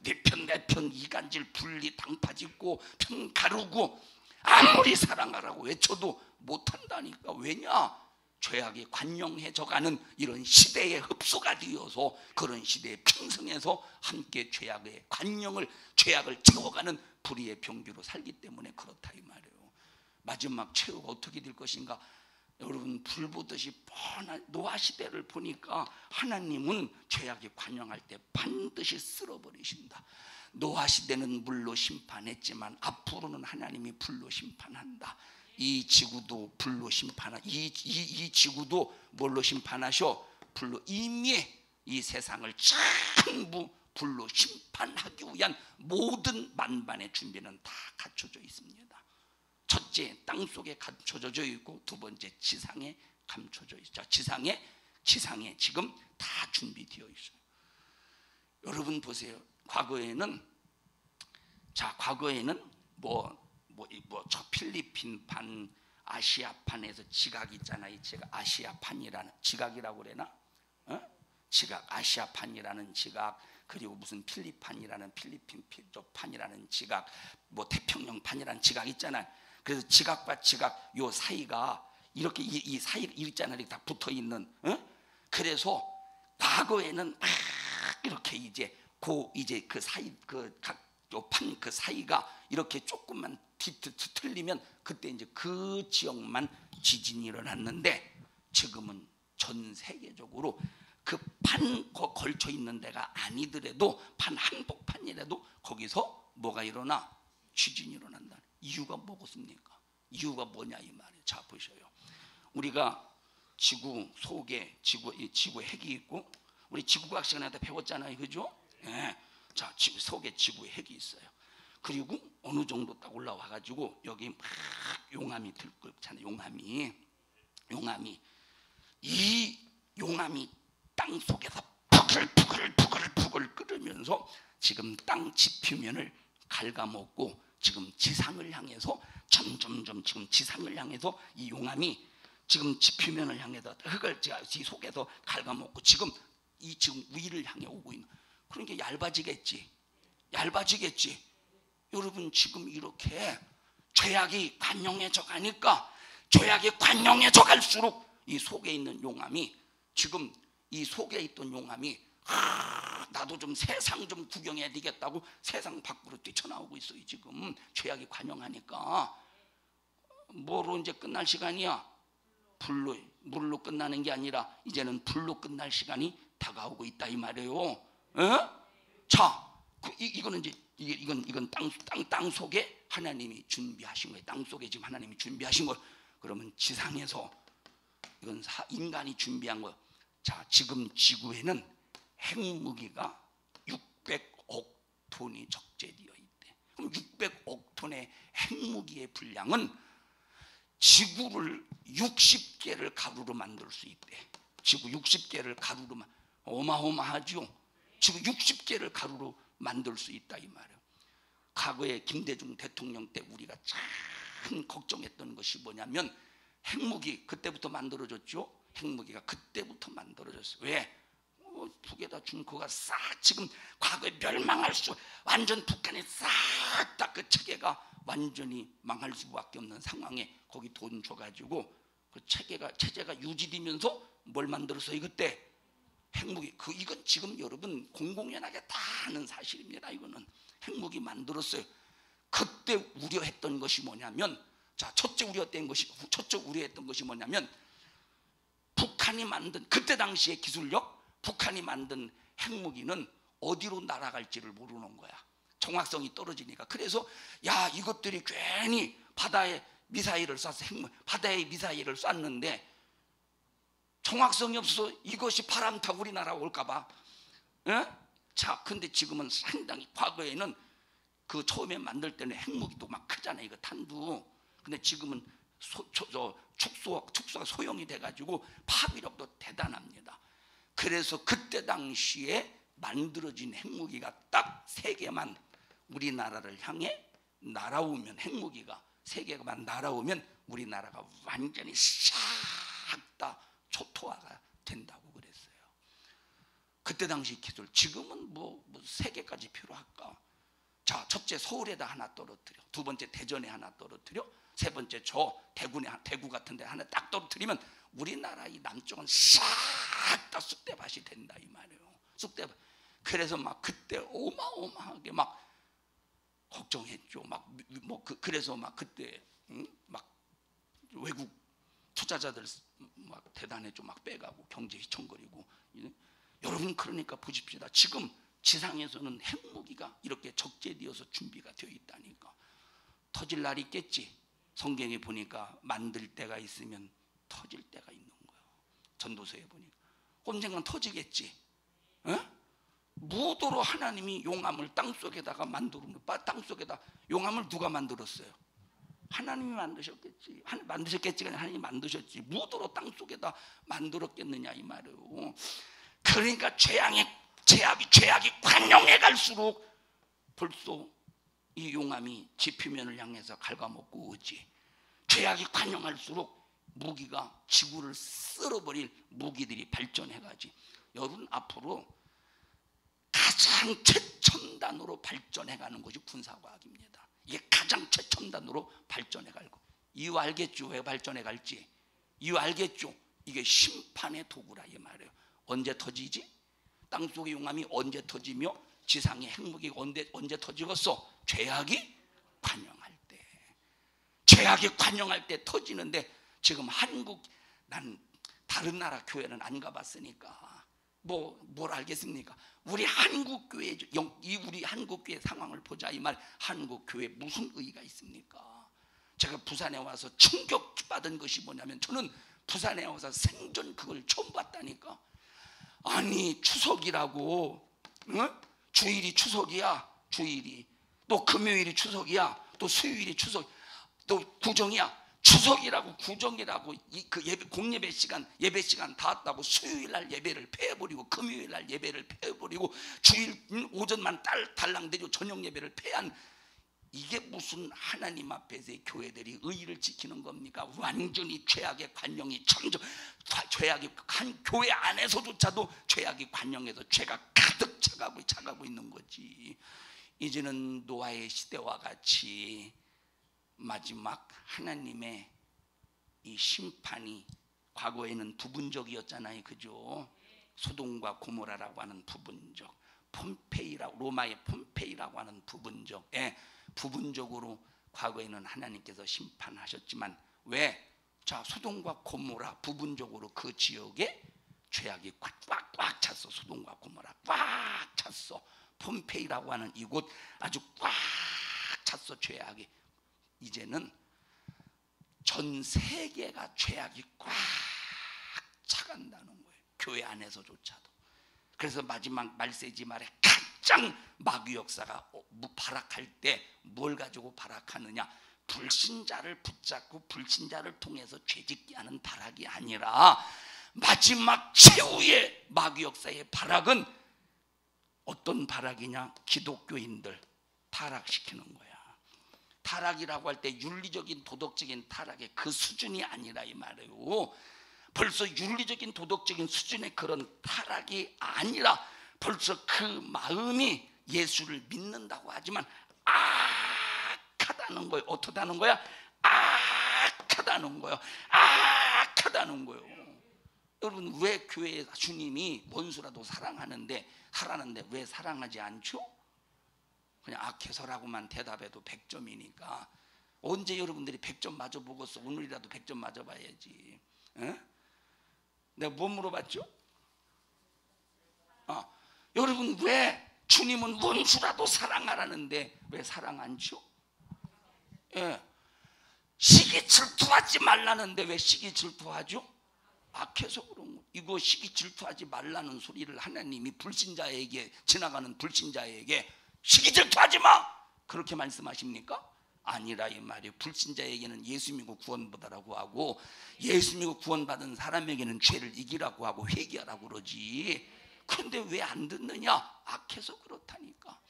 내 편 이간질 분리 당파짓고 편 가르고 아무리 사랑하라고 외쳐도 못한다니까. 왜냐? 죄악이 관영해져가는 이런 시대에 흡수가 되어서 그런 시대에 편성해서 함께 죄악의 관영을, 죄악을 채워가는 불의의 병기로 살기 때문에 그렇다 이 말이에요. 마지막 최후가 어떻게 될 것인가? 여러분 불 보듯이 뻔한 노아 시대를 보니까 하나님은 죄악이 관영할 때 반드시 쓸어버리신다. 노아 시대는 물로 심판했지만 앞으로는 하나님이 불로 심판한다. 이 지구도 불로 이 지구도 뭘로 심판하셔? 불로. 이미 이 세상을 전부 불로 심판하기 위한 모든 만반의 준비는 다 갖춰져 있습니다. 첫째, 땅속에 감춰져 있고, 두 번째, 지상에 감춰져 있죠. 지상에 지금 다 준비되어 있어요. 여러분 보세요. 과거에는 저 필리핀판, 아시아판에서 지각 있잖아요. 아시아판이라는 지각이라고 그러나? 지각, 아시아판이라는 지각, 그리고 무슨 필리핀이라는 필리핀 판이라는 지각, 뭐 태평양판이라는 지각 있잖아요. 그래서 지각과 지각 요 사이가 이렇게 이 사이 있잖아요. 이렇게 다 붙어 있는. 그래서 과거에는 막 이렇게 이제 그 사이 판 그 사이가 이렇게 조금만 틀리면 그때 이제 그 지역만 지진이 일어났는데, 지금은 전 세계적으로 그 판 걸쳐 있는 데가 아니더라도 판 한복판이라도 거기서 뭐가 일어나? 지진이 일어난다. 이유가 뭐겠습니까? 이유가 뭐냐 이 말이에요. 자 보셔요. 우리가 지구 속에 지구 핵이 있고, 우리 지구과학 시간에 배웠잖아요, 그죠? 예. 자, 지구 속에 지구의 핵이 있어요. 그리고 어느 정도 딱 올라와 가지고 여기 막 용암이 들끓잖아요. 용암이 땅 속에서 푸글푸글 끓으면서 지금 땅 지표면을 갉아먹고 지금 지상을 향해서 점점 지금 지상을 향해서 이 용암이 지금 지표면을 향해서 흙을 지 속에서 갉아먹고 지금 위를 향해 오고 있는. 그러니까 얇아지겠지. 여러분 지금 이렇게 죄악이 관영해져 가니까, 죄악이 관영해져 갈수록 이 속에 있는 용암이, 지금 이 속에 있던 용암이 나도 좀 세상 좀 구경해야 되겠다고 세상 밖으로 뛰쳐나오고 있어요. 지금 죄악이 관영하니까. 뭐로 이제 끝날 시간이야? 물로 끝나는 게 아니라 이제는 불로 끝날 시간이 다가오고 있다 이 말이에요. 에? 자, 이거는 이제 이건 땅 속에 하나님이 준비하신 거예요. 땅 속에 지금 하나님이 준비하신 거. 그러면 지상에서 이건 인간이 준비한 거. 자, 지금 지구에는 핵무기가 600억 톤이 적재되어 있대. 그럼 600억 톤의 핵무기의 분량은 지구를 60개를 가루로 만들 수 있대. 지구 60개를 가루로 어마어마하죠. 지구 60개를 가루로 만들 수 있다 이 말이에요. 과거에 김대중 대통령 때 우리가 참 걱정했던 것이 뭐냐면, 핵무기 그때부터 만들어졌죠. 핵무기가 그때부터 만들어졌어요. 왜? 북에다 준 거가 싹 지금 과거에 멸망할 수, 완전 북한이 싹 다 그 체계가 완전히 망할 수밖에 없는 상황에 거기 돈 줘가지고 그 체제가 유지되면서 뭘 만들었어요 그때? 핵무기. 이건 지금 여러분 공공연하게 다 아는 사실입니다. 이거는 핵무기 만들었어요. 그때 우려했던 것이 뭐냐면, 자, 첫째 우려했던 것이 뭐냐면, 북한이 만든 그때 당시의 기술력, 북한이 만든 핵무기는 어디로 날아갈지를 모르는 거야. 정확성이 떨어지니까. 그래서 야, 이것들이 괜히 바다에 미사일을 쐈어. 바다에 미사일을 쐈는데 정확성이 없어서 이것이 바람 타고 우리나라 올까봐. 자, 근데 지금은 상당히, 과거에는 그 처음에 만들 때는 핵무기도 막 크잖아요. 이거 탄두. 근데 지금은 축소가 소형이 돼가지고 파괴력도 대단합니다. 그래서 그때 당시에 만들어진 핵무기가 딱 3개만 우리나라를 향해 날아오면, 핵무기가 3개만 날아오면 우리나라가 완전히 싹 다 초토화가 된다고 그랬어요. 그때 당시 기술. 지금은 뭐 3개까지 필요할까? 자, 첫째 서울에다 하나 떨어뜨려, 두 번째 대전에 하나 떨어뜨려, 세 번째 저 대구 같은 데 하나 딱 떨어뜨리면 우리나라 이 남쪽은 싹 다 쑥대밭이 된다 이 말이에요. 쑥대밭. 그래서 막 그때 어마어마하게 막 걱정했죠. 그래서 막 그때 막 외국 투자자들 막 대단했죠. 막 빼가고 경제 휘청거리고. 여러분 그러니까 보십시다. 지금 지상에서는 핵무기가 이렇게 적재되어서 준비가 되어 있다니까. 터질 날이 있겠지. 성경에 보니까 만들 때가 있으면 터질 때가 있는 거예요. 전도서에 보니까 언젠간 터지겠지. 무도로 하나님이 용암을 땅속에다가 땅속에다 용암을 누가 만들었어요? 하나님이 만드셨겠지. 하나님이 만드셨지. 무도로 땅속에다 만들었겠느냐 이 말이에요. 그러니까 죄악이 관영해 갈수록 벌써 이 용암이 지표면을 향해서 갉아먹고 오지. 죄악이 관영할수록 무기가 지구를 쓸어버릴 무기들이 발전해가지. 여러분 앞으로 가장 최첨단으로 발전해가는 것이 군사과학입니다. 이게 가장 최첨단으로 발전해가고, 이유 알겠죠? 왜 발전해갈지 이유 알겠죠? 이게 심판의 도구라 이 말이에요. 언제 터지지? 땅속의 용암이 언제 터지며 지상의 핵무기가 언제 터지겠어? 죄악이 관영할 때. 죄악이 관영할 때 터지는데, 지금 난 다른 나라 교회는 안 가봤으니까 뭘 알겠습니까? 우리 한국교회, 우리 한국교회 상황을 보자 이 말. 한국교회 무슨 의의가 있습니까? 제가 부산에 와서 충격받은 것이 뭐냐면, 저는 부산에 와서 생전 그걸 처음 봤다니까. 아니 추석이라고, 응? 주일이 추석이야. 주일이 또 금요일이 추석이야. 또 수요일이 추석, 또 구정이야. 추석이라고 구정이라고 그 공예배 시간, 예배 시간 다 왔다고 수요일 날 예배를 폐해버리고 금요일 날 예배를 폐해버리고 주일 오전만 달랑대고 저녁 예배를 폐한, 이게 무슨 하나님 앞에서의 교회들이 의의를 지키는 겁니까? 완전히 죄악의 관영이 죄악이 교회 안에서조차도 죄악이 관영해서 죄가 가득 차가고 있는 거지. 이제는 노아의 시대와 같이 마지막 하나님의 이 심판이, 과거에는 부분적이었잖아요, 그죠? 소돔과 고모라라고 하는 부분적, 로마의 폼페이라고 하는 부분적, 부분적으로 과거에는 하나님께서 심판하셨지만, 왜? 자, 소돔과 고모라 부분적으로 그 지역에 죄악이 꽉 찼어. 소돔과 고모라 꽉 찼어. 폼페이라고 하는 이곳 아주 꽉 찼어, 죄악이. 이제는 전 세계가 죄악이 꽉 차간다는 거예요, 교회 안에서조차도. 그래서 마지막 말세지 말에 가장 마귀 역사가 발악할 때 뭘 가지고 발악하느냐? 불신자를 붙잡고 불신자를 통해서 죄짓게 하는 발악이 아니라, 마지막 최후의 마귀 역사의 발악은 어떤 발악이냐? 기독교인들 타락시키는 거야. 타락이라고 할 때 윤리적인 도덕적인 타락의 그 수준이 아니라 이 말이에요. 벌써 윤리적인 도덕적인 수준의 그런 타락이 아니라, 벌써 그 마음이 예수를 믿는다고 하지만 악하다는 거예요. 어떻다는 거야? 악하다는 거예요. 악하다는 거예요. 여러분, 왜 교회 주님이 원수라도 사랑하는데 왜 사랑하지 않죠? 그냥 악해서라고만 대답해도 100점이니까 언제 여러분들이 100점 맞아보겠어? 오늘이라도 100점 맞아봐야지. 내가 뭐 물어봤죠? 여러분, 왜 주님은 원수라도 사랑하라는데 왜 사랑 안 줘? 시기 질투하지 말라는데 왜 시기 질투하죠? 악해서 그런 거. 이거 시기 질투하지 말라는 소리를 하나님이 불신자에게, 지나가는 불신자에게 시기 질투하지 마, 그렇게 말씀하십니까? 아니라 이 말이에요. 불신자에게는 예수 믿고 구원받으라고 하고, 예수 믿고 구원받은 사람에게는 죄를 이기라고 하고 회개하라고 그러지. 그런데 왜 안 듣느냐? 악해서 그렇다니까.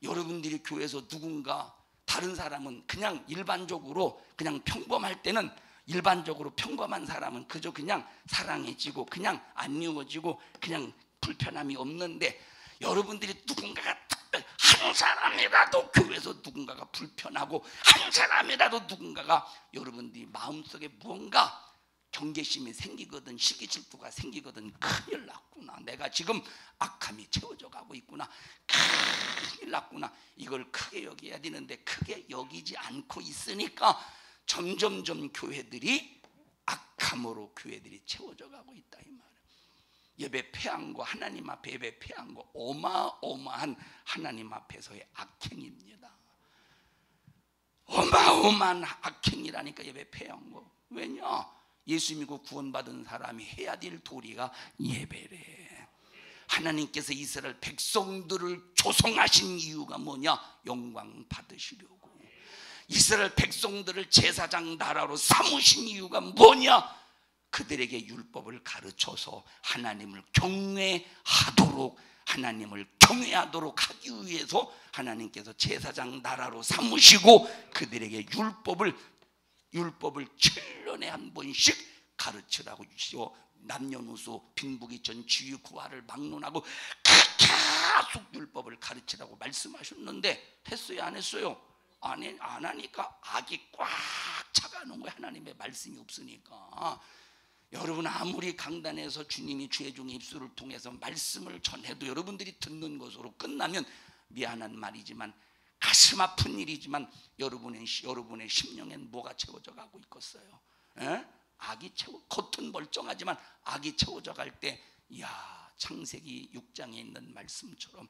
여러분들이 교회에서 누군가, 다른 사람은 그냥 일반적으로 그냥 평범할 때는, 일반적으로 평범한 사람은 그저 그냥 사랑해지고 그냥 안 미워지고 그냥 불편함이 없는데, 여러분들이 누군가가 한 사람이라도 교회에서 누군가가 불편하고, 한 사람이라도 누군가가 여러분들이 마음속에 무언가 경계심이 생기거든, 시기 질투가 생기거든, 큰일 났구나, 내가 지금 악함이 채워져 가고 있구나, 큰일 났구나, 이걸 크게 여겨야 되는데 크게 여기지 않고 있으니까 점점점 교회들이 악함으로 교회들이 채워져 가고 있다 이 말이에요. 예배 폐한 거, 하나님 앞에 예배 폐한 거, 어마어마한 하나님 앞에서의 악행입니다. 어마어마한 악행이라니까, 예배 폐한 거. 왜냐? 예수 믿고 구원받은 사람이 해야 될 도리가 예배래. 하나님께서 이스라엘 백성들을 조성하신 이유가 뭐냐? 영광 받으시려고. 이스라엘 백성들을 제사장 나라로 삼으신 이유가 뭐냐? 그들에게 율법을 가르쳐서 하나님을 경외하도록 하기 위해서 하나님께서 제사장 나라로 삼으시고, 그들에게 율법을 7년에 한 번씩 가르치라고 주시고, 남녀노소 빈부귀천 지위 구하를 막론하고 계속 율법을 가르치라고 말씀하셨는데 했어요, 안 했어요? 안 하니까 악이 꽉 차가는 거예요. 하나님의 말씀이 없으니까. 여러분, 아무리 강단에서 주님이 주의 종의 입술을 통해서 말씀을 전해도 여러분들이 듣는 것으로 끝나면 미안한 말이지만 가슴 아픈 일이지만 여러분의 심령엔 뭐가 채워져 가고 있겠어요? 겉은 멀쩡하지만 악이 채워져 갈 때, 야, 창세기 6장에 있는 말씀처럼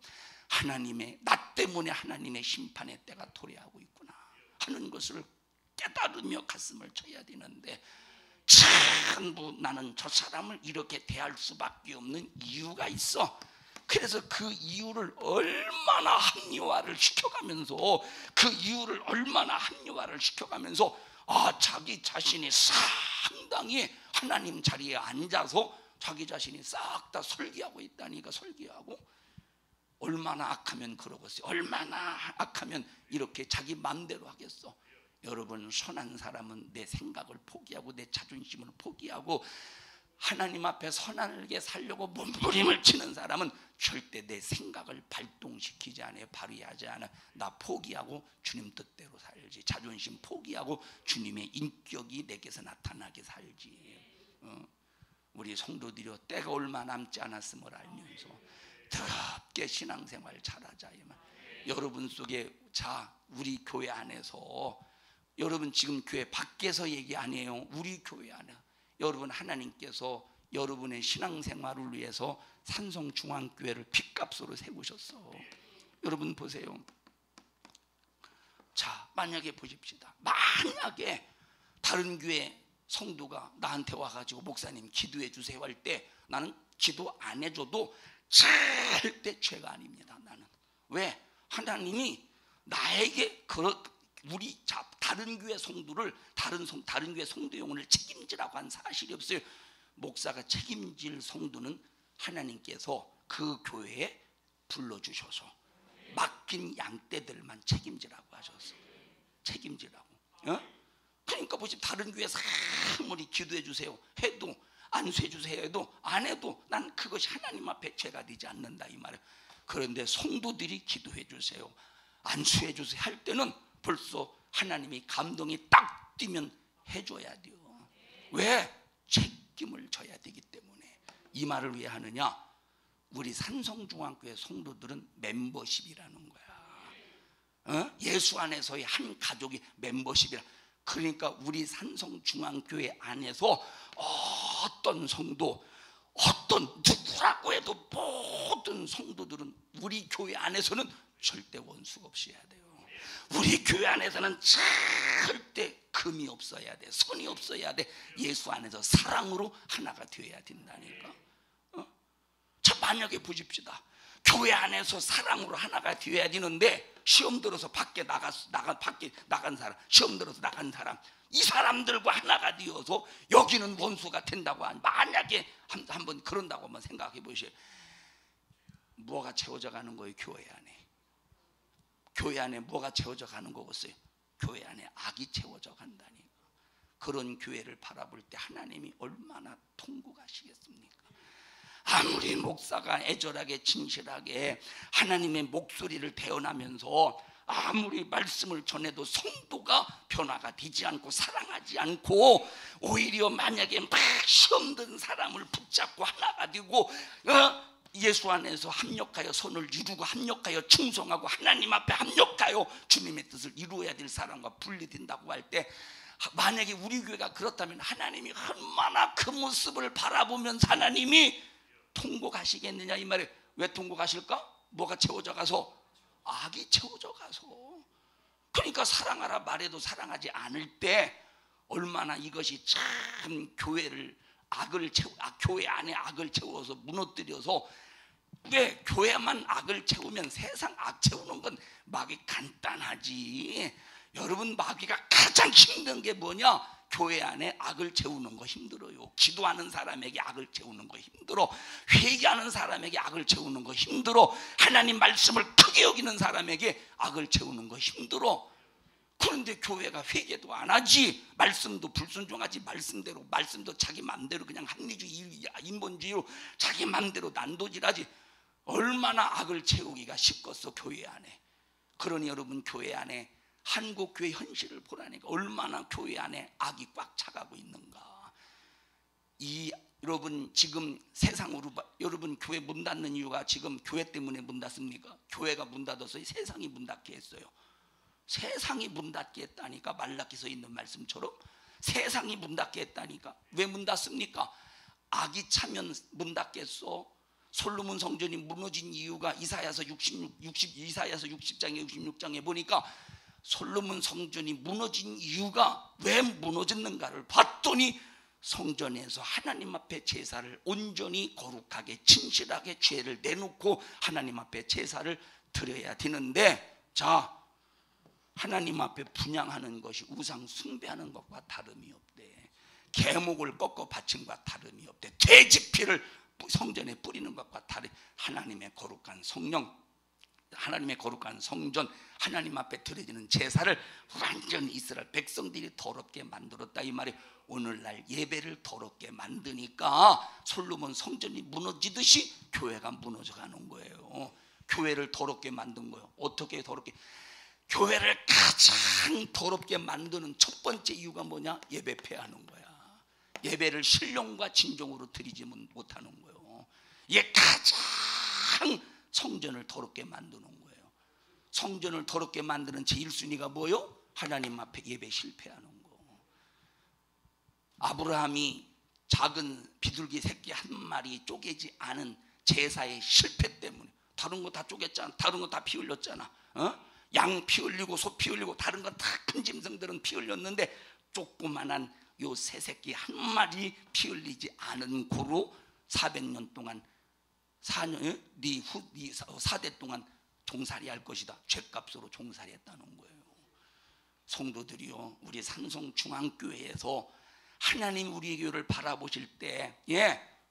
하나님의, 나 때문에 하나님의 심판의 때가 도래하고 있구나 하는 것을 깨달으며 가슴을 쳐야 되는데, 전부 나는 저 사람을 이렇게 대할 수밖에 없는 이유가 있어. 그래서 그 이유를 얼마나 합리화를 시켜가면서 자기 자신이 상당히 하나님 자리에 앉아서 자기 자신이 싹 다 설계하고 있다니까. 설계하고 얼마나 악하면 그러겠어요. 얼마나 악하면 이렇게 자기 마음대로 하겠어. 여러분, 선한 사람은 내 생각을 포기하고 내 자존심을 포기하고 하나님 앞에 선하게 살려고 몸부림을 치는 사람은 절대 내 생각을 발동시키지 않아요. 발휘하지 않아. 나 포기하고 주님 뜻대로 살지. 자존심 포기하고 주님의 인격이 내게서 나타나게 살지. 우리 성도들이 때가 얼마 남지 않았음을 알면서 더럽게 신앙생활 잘하자. 여러분 속에, 우리 교회 안에서, 여러분 지금 교회 밖에서 얘기 아니에요. 우리 교회 안에 여러분, 하나님께서 여러분의 신앙생활을 위해서 산성중앙교회를 핏값으로 세우셨어. 여러분 보세요. 자, 만약에 보십시다. 만약에 다른 교회 성도가 나한테 와가지고 목사님 기도해 주세요 할 때 나는 기도 안 해줘도 절대 죄가 아닙니다. 나는. 왜? 하나님이 나에게 우리 다른 교회 성도를, 다른 교회 성도 영혼을 책임지라고 한 사실이 없어요. 목사가 책임질 성도는 하나님께서 그 교회에 불러주셔서 맡긴 양떼들만 책임지라고 하셨어. 책임지라고. 그러니까 보시면 다른 교회에서 아무리 기도해 주세요 해도, 안수해 주세요 해도, 안 해도 난 그것이 하나님 앞에 죄가 되지 않는다 이 말이에요. 그런데 성도들이 기도해 주세요, 안수해 주세요 할 때는 벌써 하나님이 감동이 딱 뛰면 해줘야 돼요. 왜? 책임을 져야 되기 때문에. 이 말을 왜 하느냐? 우리 산성중앙교회 성도들은 멤버십이라는 거야. 예수 안에서의 한 가족이 멤버십이라. 그러니까 우리 산성중앙교회 안에서 어떤 성도, 어떤 누구라고 해도 모든 성도들은 우리 교회 안에서는 절대 원수가 없어야 돼요. 우리 교회 안에서는 절대 금이 없어야 돼, 선이 없어야 돼. 예수 안에서 사랑으로 하나가 되어야 된다니까. 자, 만약에 보십시다. 교회 안에서 사랑으로 하나가 되어야 되는데 시험 들어서 밖에 나간 사람, 시험 들어서 나간 사람, 이 사람들과 하나가 되어서 여기는 원수가 된다고 하면, 만약에 한번 그런다고 한번 생각해 보시오. 뭐가 채워져 가는 거예요? 교회 안에 뭐가 채워져 가는 거겠어요? 교회 안에 악이 채워져 간다니까. 그런 교회를 바라볼 때 하나님이 얼마나 통곡하시겠습니까? 아무리 목사가 애절하게 진실하게 하나님의 목소리를 대언하면서 아무리 말씀을 전해도 성도가 변화가 되지 않고 사랑하지 않고, 오히려 만약에 막 시험 든 사람을 붙잡고 하나가 되고 예수 안에서 합력하여 선을 이루고 합력하여 충성하고 하나님 앞에 합력하여 주님의 뜻을 이루어야 될 사람과 분리된다고 할 때, 만약에 우리 교회가 그렇다면 하나님이 얼마나 그 모습을 바라보면서 하나님이 통곡하시겠느냐 이 말이에요. 왜 통곡하실까? 뭐가 채워져 가서? 악이 채워져 가서. 그러니까 사랑하라 말해도 사랑하지 않을 때 얼마나 이것이 참 교회 안에 악을 채워서 무너뜨려서. 왜? 교회만 악을 채우면 세상 악 채우는 건 마귀 간단하지. 여러분, 마귀가 가장 힘든 게 뭐냐? 교회 안에 악을 채우는 거 힘들어요. 기도하는 사람에게 악을 채우는 거 힘들어. 회개하는 사람에게 악을 채우는 거 힘들어. 하나님 말씀을 크게 여기는 사람에게 악을 채우는 거 힘들어. 그런데 교회가 회개도 안 하지, 말씀도 불순종하지, 말씀도 자기 맘대로 그냥 합리주의 인본주의로 자기 맘대로 난도질하지. 얼마나 악을 채우기가 쉽겠어 교회 안에. 그러니 여러분 교회 안에 한국 교회 현실을 보라니까 얼마나 교회 안에 악이 꽉 차가고 있는가. 여러분 지금 세상으로 여러분 교회 문 닫는 이유가 지금 교회 때문에 문 닫습니까? 교회가 문 닫아서 세상이 문 닫게 했어요. 세상이 문 닫게 했다니까. 말라기서 있는 말씀처럼 세상이 문 닫게 했다니까. 왜 문 닫습니까? 악이 차면 문 닫겠어. 솔로몬 성전이 무너진 이유가 이사야서 60장에 66장에 보니까 솔로몬 성전이 무너진 이유가 왜 무너졌는가를 봤더니 성전에서 하나님 앞에 제사를 온전히 거룩하게 진실하게 죄를 내놓고 하나님 앞에 제사를 드려야 되는데, 자 하나님 앞에 분향하는 것이 우상 숭배하는 것과 다름이 없대. 계목을 꺾어 바친 것과 다름이 없대. 돼지 피를 성전에 뿌리는 것과 다른 하나님의 거룩한 성령, 하나님의 거룩한 성전, 하나님 앞에 드려지는 제사를 완전히 이스라엘 백성들이 더럽게 만들었다 이 말이. 오늘날 예배를 더럽게 만드니까 솔로몬 성전이 무너지듯이 교회가 무너져가는 거예요. 교회를 더럽게 만든 거예요. 어떻게 더럽게? 교회를 가장 더럽게 만드는 첫 번째 이유가 뭐냐? 예배 폐하는 거야. 예배를 신령과 진정으로 드리지 못하는 거예요. 이게 가장 성전을 더럽게 만드는 거예요. 성전을 더럽게 만드는 제1순위가 뭐요? 하나님 앞에 예배 실패하는 거. 아브라함이 작은 비둘기 새끼 한 마리 쪼개지 않은 제사의 실패 때문에, 다른 거 다 쪼갰잖아. 다른 거 다 피 흘렸잖아. 양 피 흘리고 소 피 흘리고 다른 건 다 큰 짐승들은 피 흘렸는데 조그만한 요 새 새끼 한 마리 피 흘리지 않은 고로 400년 동안 4대 동안 종살이 할 것이다. 죗값으로 종살이 했다는 거예요. 성도들이요, 우리 산성중앙교회에서 하나님 우리 교회를 바라보실 때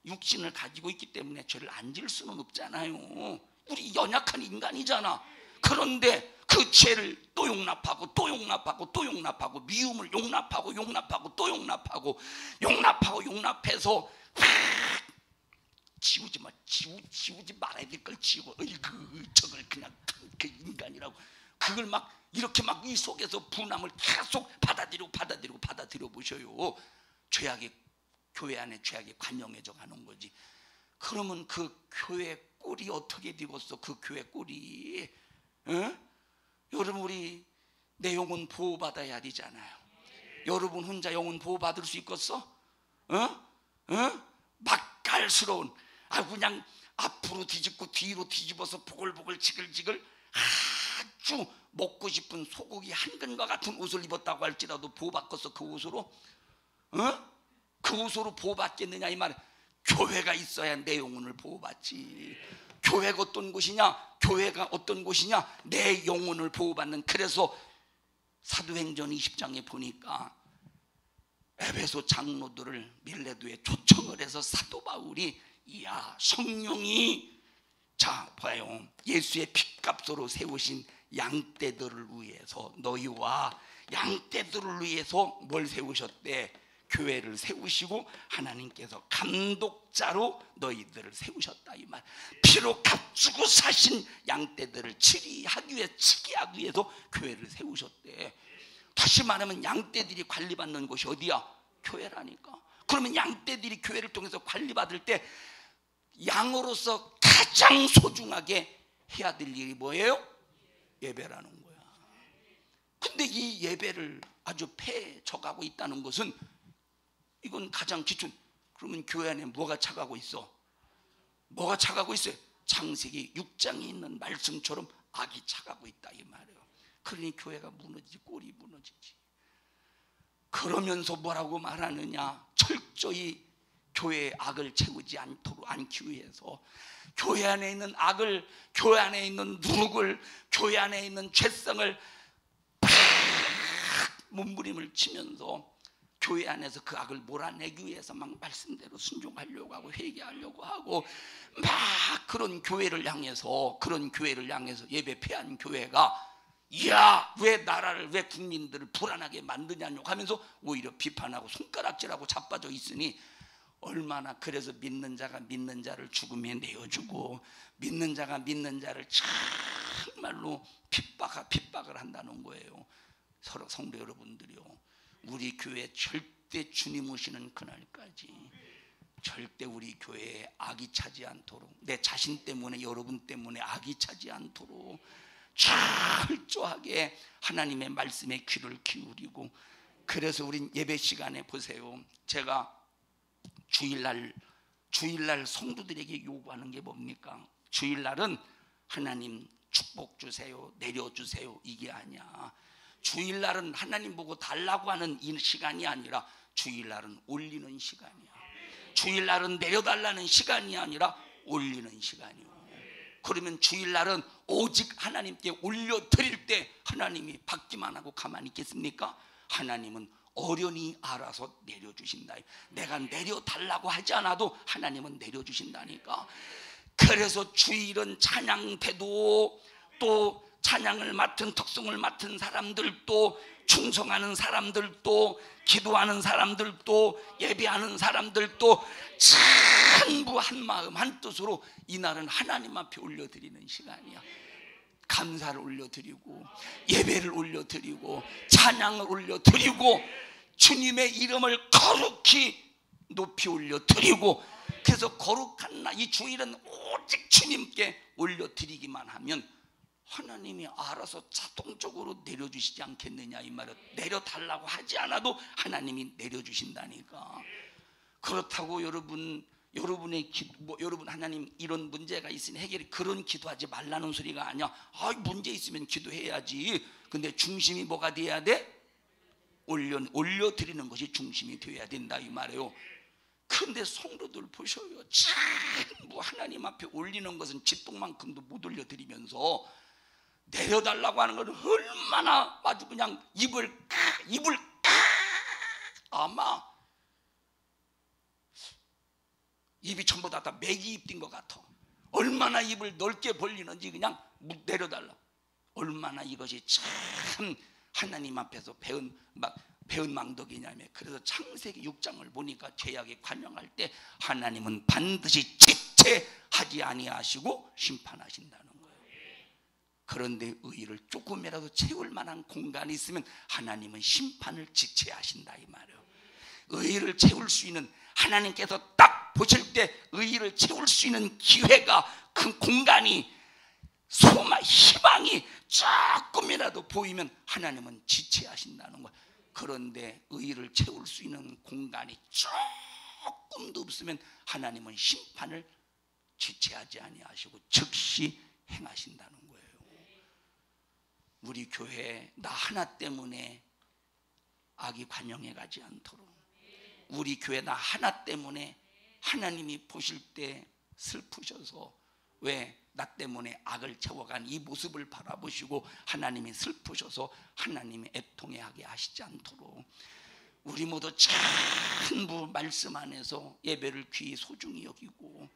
육신을 가지고 있기 때문에 죄를 안 질 수는 없잖아요. 우리 연약한 인간이잖아. 그런데 그 죄를 또 용납하고 또 용납하고 또 용납하고, 미움을 용납하고 용납하고 또 용납하고 용납해서 지우지 말아야 될 걸 지우고, 어이구 저걸 그냥 그 인간이라고 그걸 막 이렇게 막 이 속에서 분함을 계속 받아들여 보셔요. 죄악이 교회 안에 죄악이 관영해져 가는 거지. 그러면 그 교회 꼴이 어떻게 되겠어? 그 교회 꼴이, 여러분 우리 내 영혼 보호받아야 되잖아요. 여러분 혼자 영혼 보호받을 수 있겠어? 맛깔스러운, 그냥 앞으로 뒤집고 뒤로 뒤집어서 보글보글 지글지글 아주 먹고 싶은 소고기 한 근과 같은 옷을 입었다고 할지라도 보호받겠어? 그 옷으로? 그 옷으로 보호받겠느냐 이 말. 교회가 있어야 내 영혼을 보호받지. 교회가 어떤 곳이냐? 교회가 어떤 곳이냐? 내 영혼을 보호받는. 그래서 사도행전 20장에 보니까 에베소 장로들을 밀레도에 초청을 해서 사도 바울이, 이야 성령이, 자 봐요, 예수의 핏값으로 세우신 양떼들을 위해서, 너희와 양떼들을 위해서 뭘 세우셨대? 교회를 세우시고 하나님께서 감독자로 너희들을 세우셨다 이 말. 피로 값주고 사신 양떼들을 치리하기 위해서 교회를 세우셨대. 다시 말하면 양떼들이 관리받는 곳이 어디야? 교회라니까. 그러면 양떼들이 교회를 통해서 관리받을 때 양으로서 가장 소중하게 해야 될 일이 뭐예요? 예배라는 거야. 근데 이 예배를 아주 폐져가고 있다는 것은, 이건 가장 기준. 그러면 교회 안에 뭐가 차가고 있어? 뭐가 차가고 있어요? 창세기 6장에 있는 말씀처럼 악이 차가고 있다 이 말이에요. 그러니 교회가 무너지지, 꼴이 무너지지. 그러면서 뭐라고 말하느냐? 철저히 교회의 악을 채우지 않기 위해서 교회 안에 있는 악을, 교회 안에 있는 누룩을, 교회 안에 있는 죄성을 팍 몸부림을 치면서 교회 안에서 그 악을 몰아내기 위해서 막 말씀대로 순종하려고 하고 회개하려고 하고 막 그런 교회를 향해서 예배 폐한 교회가, 이야 왜 나라를, 왜 국민들을 불안하게 만드냐고 하면서 오히려 비판하고 손가락질하고 자빠져 있으니 얼마나 그래서 믿는 자가 믿는 자를 죽음에 내어주고 믿는 자가 믿는 자를 정말로 핍박을 한다는 거예요. 서로 성도 여러분들이요, 우리 교회 절대 주님 오시는 그날까지 절대 우리 교회에 악이 차지 않도록, 내 자신 때문에 여러분 때문에 악이 차지 않도록 철저하게 하나님의 말씀에 귀를 기울이고, 그래서 우린 예배 시간에 보세요. 제가 주일날 성도들에게 요구하는 게 뭡니까? 주일날은 하나님 축복 주세요, 내려주세요, 이게 아니야. 주일날은 하나님 보고 달라고 하는 이 시간이 아니라 주일날은 올리는 시간이야. 주일날은 내려달라는 시간이 아니라 올리는 시간이요. 그러면 주일날은 오직 하나님께 올려드릴 때 하나님이 받기만 하고 가만히 있겠습니까? 하나님은 어련히 알아서 내려주신다. 내가 내려달라고 하지 않아도 하나님은 내려주신다니까. 그래서 주일은 찬양대도, 또 찬양을 맡은, 특성을 맡은 사람들도, 충성하는 사람들도, 기도하는 사람들도, 예배하는 사람들도 전부 한 마음 한 뜻으로 이날은 하나님 앞에 올려드리는 시간이야. 감사를 올려드리고, 예배를 올려드리고, 찬양을 올려드리고, 주님의 이름을 거룩히 높이 올려드리고, 그래서 거룩한 날, 이 주일은 오직 주님께 올려드리기만 하면 하나님이 알아서 자동적으로 내려주시지 않겠느냐, 이 말은. 내려달라고 하지 않아도 하나님이 내려주신다니까. 그렇다고 여러분의 기도, 여러분 하나님 이런 문제가 있으니 해결이, 그런 기도하지 말라는 소리가 아니야. 문제 있으면 기도해야지. 근데 중심이 뭐가 돼야 돼? 올려드리는 것이 중심이 되어야 된다, 이 말이에요. 근데 성도들 보셔요. 전부 하나님 앞에 올리는 것은 쥐똥만큼도 못 올려드리면서 내려달라고 하는 것은 얼마나 아주 그냥 입을 아마 입이 전부 다 메기 입 띈 것 같아. 얼마나 입을 넓게 벌리는지 그냥 내려달라. 얼마나 이것이 참 하나님 앞에서 배은 망덕이냐면, 그래서 창세기 6장을 보니까 죄악에 관영할 때 하나님은 반드시 지체하지 아니하시고 심판하신다는 거예요. 그런데 의를 조금이라도 채울 만한 공간이 있으면 하나님은 심판을 지체하신다, 이 말이에요. 의를 채울 수 있는, 하나님께서 딱 보실 때 의를 채울 수 있는 기회가, 그 공간이, 소망, 희망이 조금이라도 보이면 하나님은 지체하신다는 거예요. 그런데 의를 채울 수 있는 공간이 조금도 없으면 하나님은 심판을 지체하지 아니하시고 즉시 행하신다는 거예요. 우리 교회에 나 하나 때문에 악이 관영해 가지 않도록, 우리 교회 나 하나 때문에 하나님이 보실 때 슬프셔서, 왜 나 때문에 악을 채워간 이 모습을 바라보시고 하나님이 슬프셔서 하나님이 애통해하게 하시지 않도록 우리 모두 전부 말씀 안에서 예배를 귀히 소중히 여기고,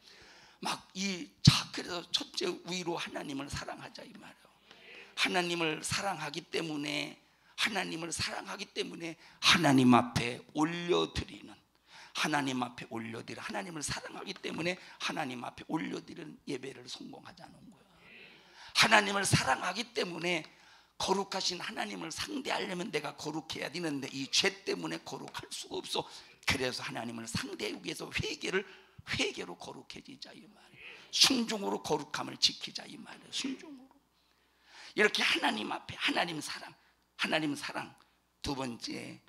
그래서 첫째 위로 하나님을 사랑하자, 이 말이에요. 하나님을 사랑하기 때문에 하나님 앞에 올려드리는, 하나님을 사랑하기 때문에 하나님 앞에 올려드리는 예배를 성공하자는 거예요. 하나님을 사랑하기 때문에, 거룩하신 하나님을 상대하려면 내가 거룩해야 되는데 이 죄 때문에 거룩할 수가 없어. 그래서 하나님을 상대하기 위해서 회개로 거룩해지자, 이 말이에요. 순종으로 거룩함을 지키자, 이 말이에요. 순종으로. 이렇게 하나님 앞에 하나님 사랑. 두 번째,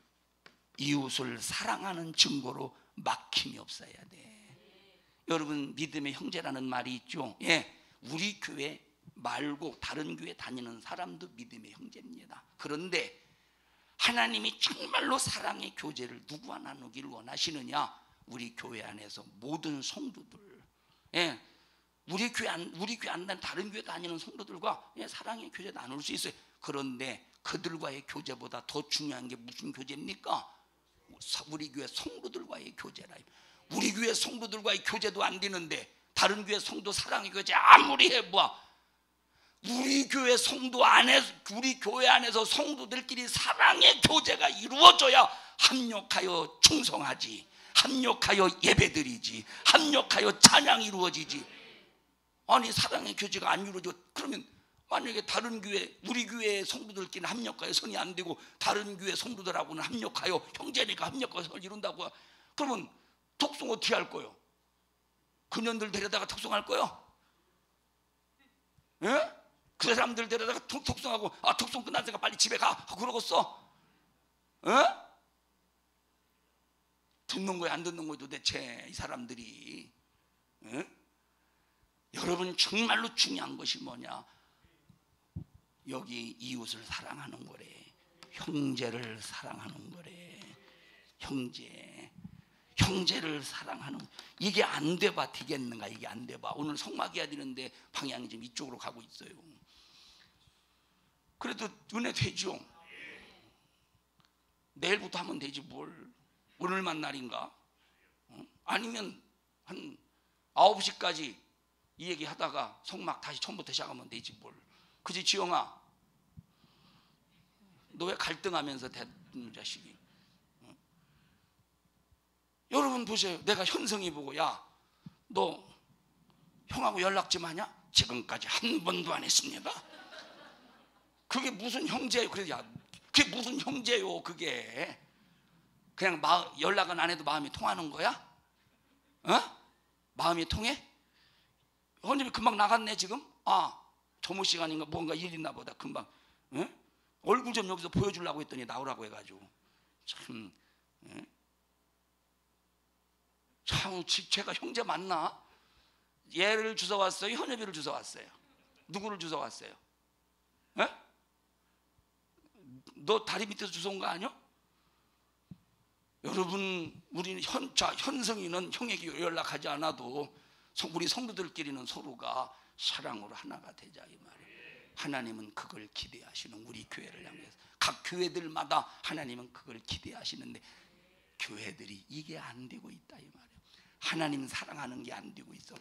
이웃을 사랑하는 증거로 막힘이 없어야 돼. 여러분, 믿음의 형제라는 말이 있죠. 우리 교회 말고 다른 교회 다니는 사람도 믿음의 형제입니다. 그런데 하나님이 정말로 사랑의 교제를 누구와 나누기를 원하시느냐? 우리 교회 안에서 모든 성도들, 우리 교회 안 다니는 다른 교회 다니는 성도들과 사랑의 교제 나눌 수 있어요. 그런데 그들과의 교제보다 더 중요한 게 무슨 교제입니까? 우리 교회 성도들과의 교제라. 우리 교회 성도들과의 교제도 안 되는데 다른 교회 성도 사랑의 교제 아무리 해봐, 우리 교회 안에서 성도들끼리 사랑의 교제가 이루어져야 합력하여 충성하지. 합력하여 예배드리지, 합력하여 찬양이 이루어지지. 아니 사랑의 교제가 안 이루어져. 그러면 만약에 다른 교회, 우리 교회 성도들끼리 합력하여 선이 안 되고 다른 교회 성도들하고는 합력하여, 형제니까 합력하여 선을 이룬다고, 그러면 독송 어떻게 할 거요? 그년들 데려다가 독송할 거요? 예? 그 사람들 데려다가 독송하고, 아 독송 끝났으니까 빨리 집에 가 그러겠어? 예? 듣는 거야 안 듣는 거야 도대체 이 사람들이? 예? 여러분 정말로 중요한 것이 뭐냐? 여기 이웃을 사랑하는 거래. 형제를 사랑하는 거래. 형제를 사랑하는, 이게 안 돼봐 되겠는가? 이게 안 돼봐. 오늘 성막해야 되는데 방향이 지금 이쪽으로 가고 있어요. 그래도 은혜 되죠. 내일부터 하면 되지 뭘. 오늘만 날인가? 아니면 한 9시까지 이 얘기 하다가 성막 다시 처음부터 시작하면 되지 뭘. 그지 지영아? 너 왜 갈등하면서 대는 자식이? 여러분 보세요. 내가 현성이 보고, 야 너 형하고 연락 좀 하냐? 지금까지 한 번도 안 했습니다. 그게 무슨 형제예요? 그래, 야 그게 무슨 형제요? 그게 그냥 연락은 안 해도 마음이 통하는 거야? 마음이 통해? 헌님이 금방 나갔네 지금? 아 점호 시간인가 뭔가 일 있나 보다. 금방 얼굴 좀 여기서 보여주려고 했더니 나오라고 해가지고 참. 참 제가 형제 맞나? 얘를 주워왔어요? 현엽이를 주워왔어요? 누구를 주워왔어요? 너 다리 밑에서 주워온 거 아니야? 여러분 우리는 현성이는 형에게 연락하지 않아도 우리 성도들끼리는 서로가 사랑으로 하나가 되자 이 말이에요. 하나님은 그걸 기대하시는, 우리 교회를 향해서 각 교회들마다 하나님은 그걸 기대하시는데 교회들이 이게 안 되고 있다 이 말이에요. 하나님 사랑하는 게 안 되고 있어.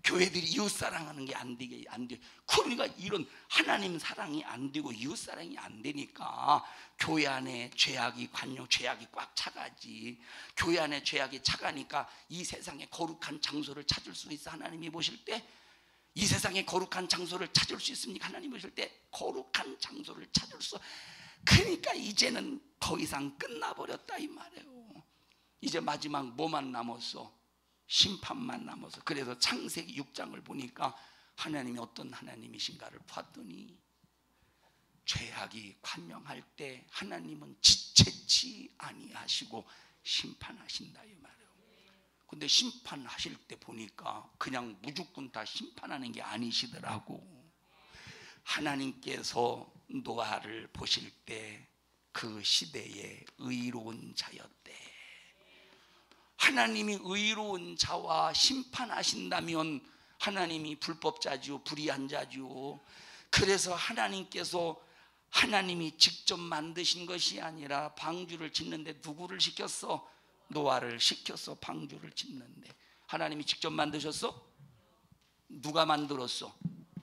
교회들이 이웃 사랑하는 게 안 되게 안 돼. 그러니까 이런 하나님 사랑이 안 되고 이웃 사랑이 안 되니까 교회 안에 죄악이 죄악이 꽉 차가지. 교회 안에 죄악이 차가니까 이 세상에 거룩한 장소를 찾을 수 있어. 하나님이 보실 때 이 세상에 거룩한 장소를 찾을 수 있습니까? 하나님 보실 때 거룩한 장소를 찾을 수. 그러니까 이제는 더 이상 끝나버렸다 이 말이에요. 이제 마지막 뭐만 남았어? 심판만 남았어. 그래서 창세기 6장을 보니까 하나님이 어떤 하나님이신가를 봤더니 죄악이 관영할 때 하나님은 지체치 아니하시고 심판하신다 이 말이에요. 근데 심판하실 때 보니까 그냥 무조건 다 심판하는 게 아니시더라고. 하나님께서 노아를 보실 때 그 시대에 의로운 자였대. 하나님이 의로운 자와 심판하신다면 하나님이 불법자지요, 불의한 자지요. 그래서 하나님이 직접 만드신 것이 아니라 방주를 짓는데 누구를 시켰어? 노아를 시켰어. 방주를 짓는데 하나님이 직접 만드셨어? 누가 만들었어?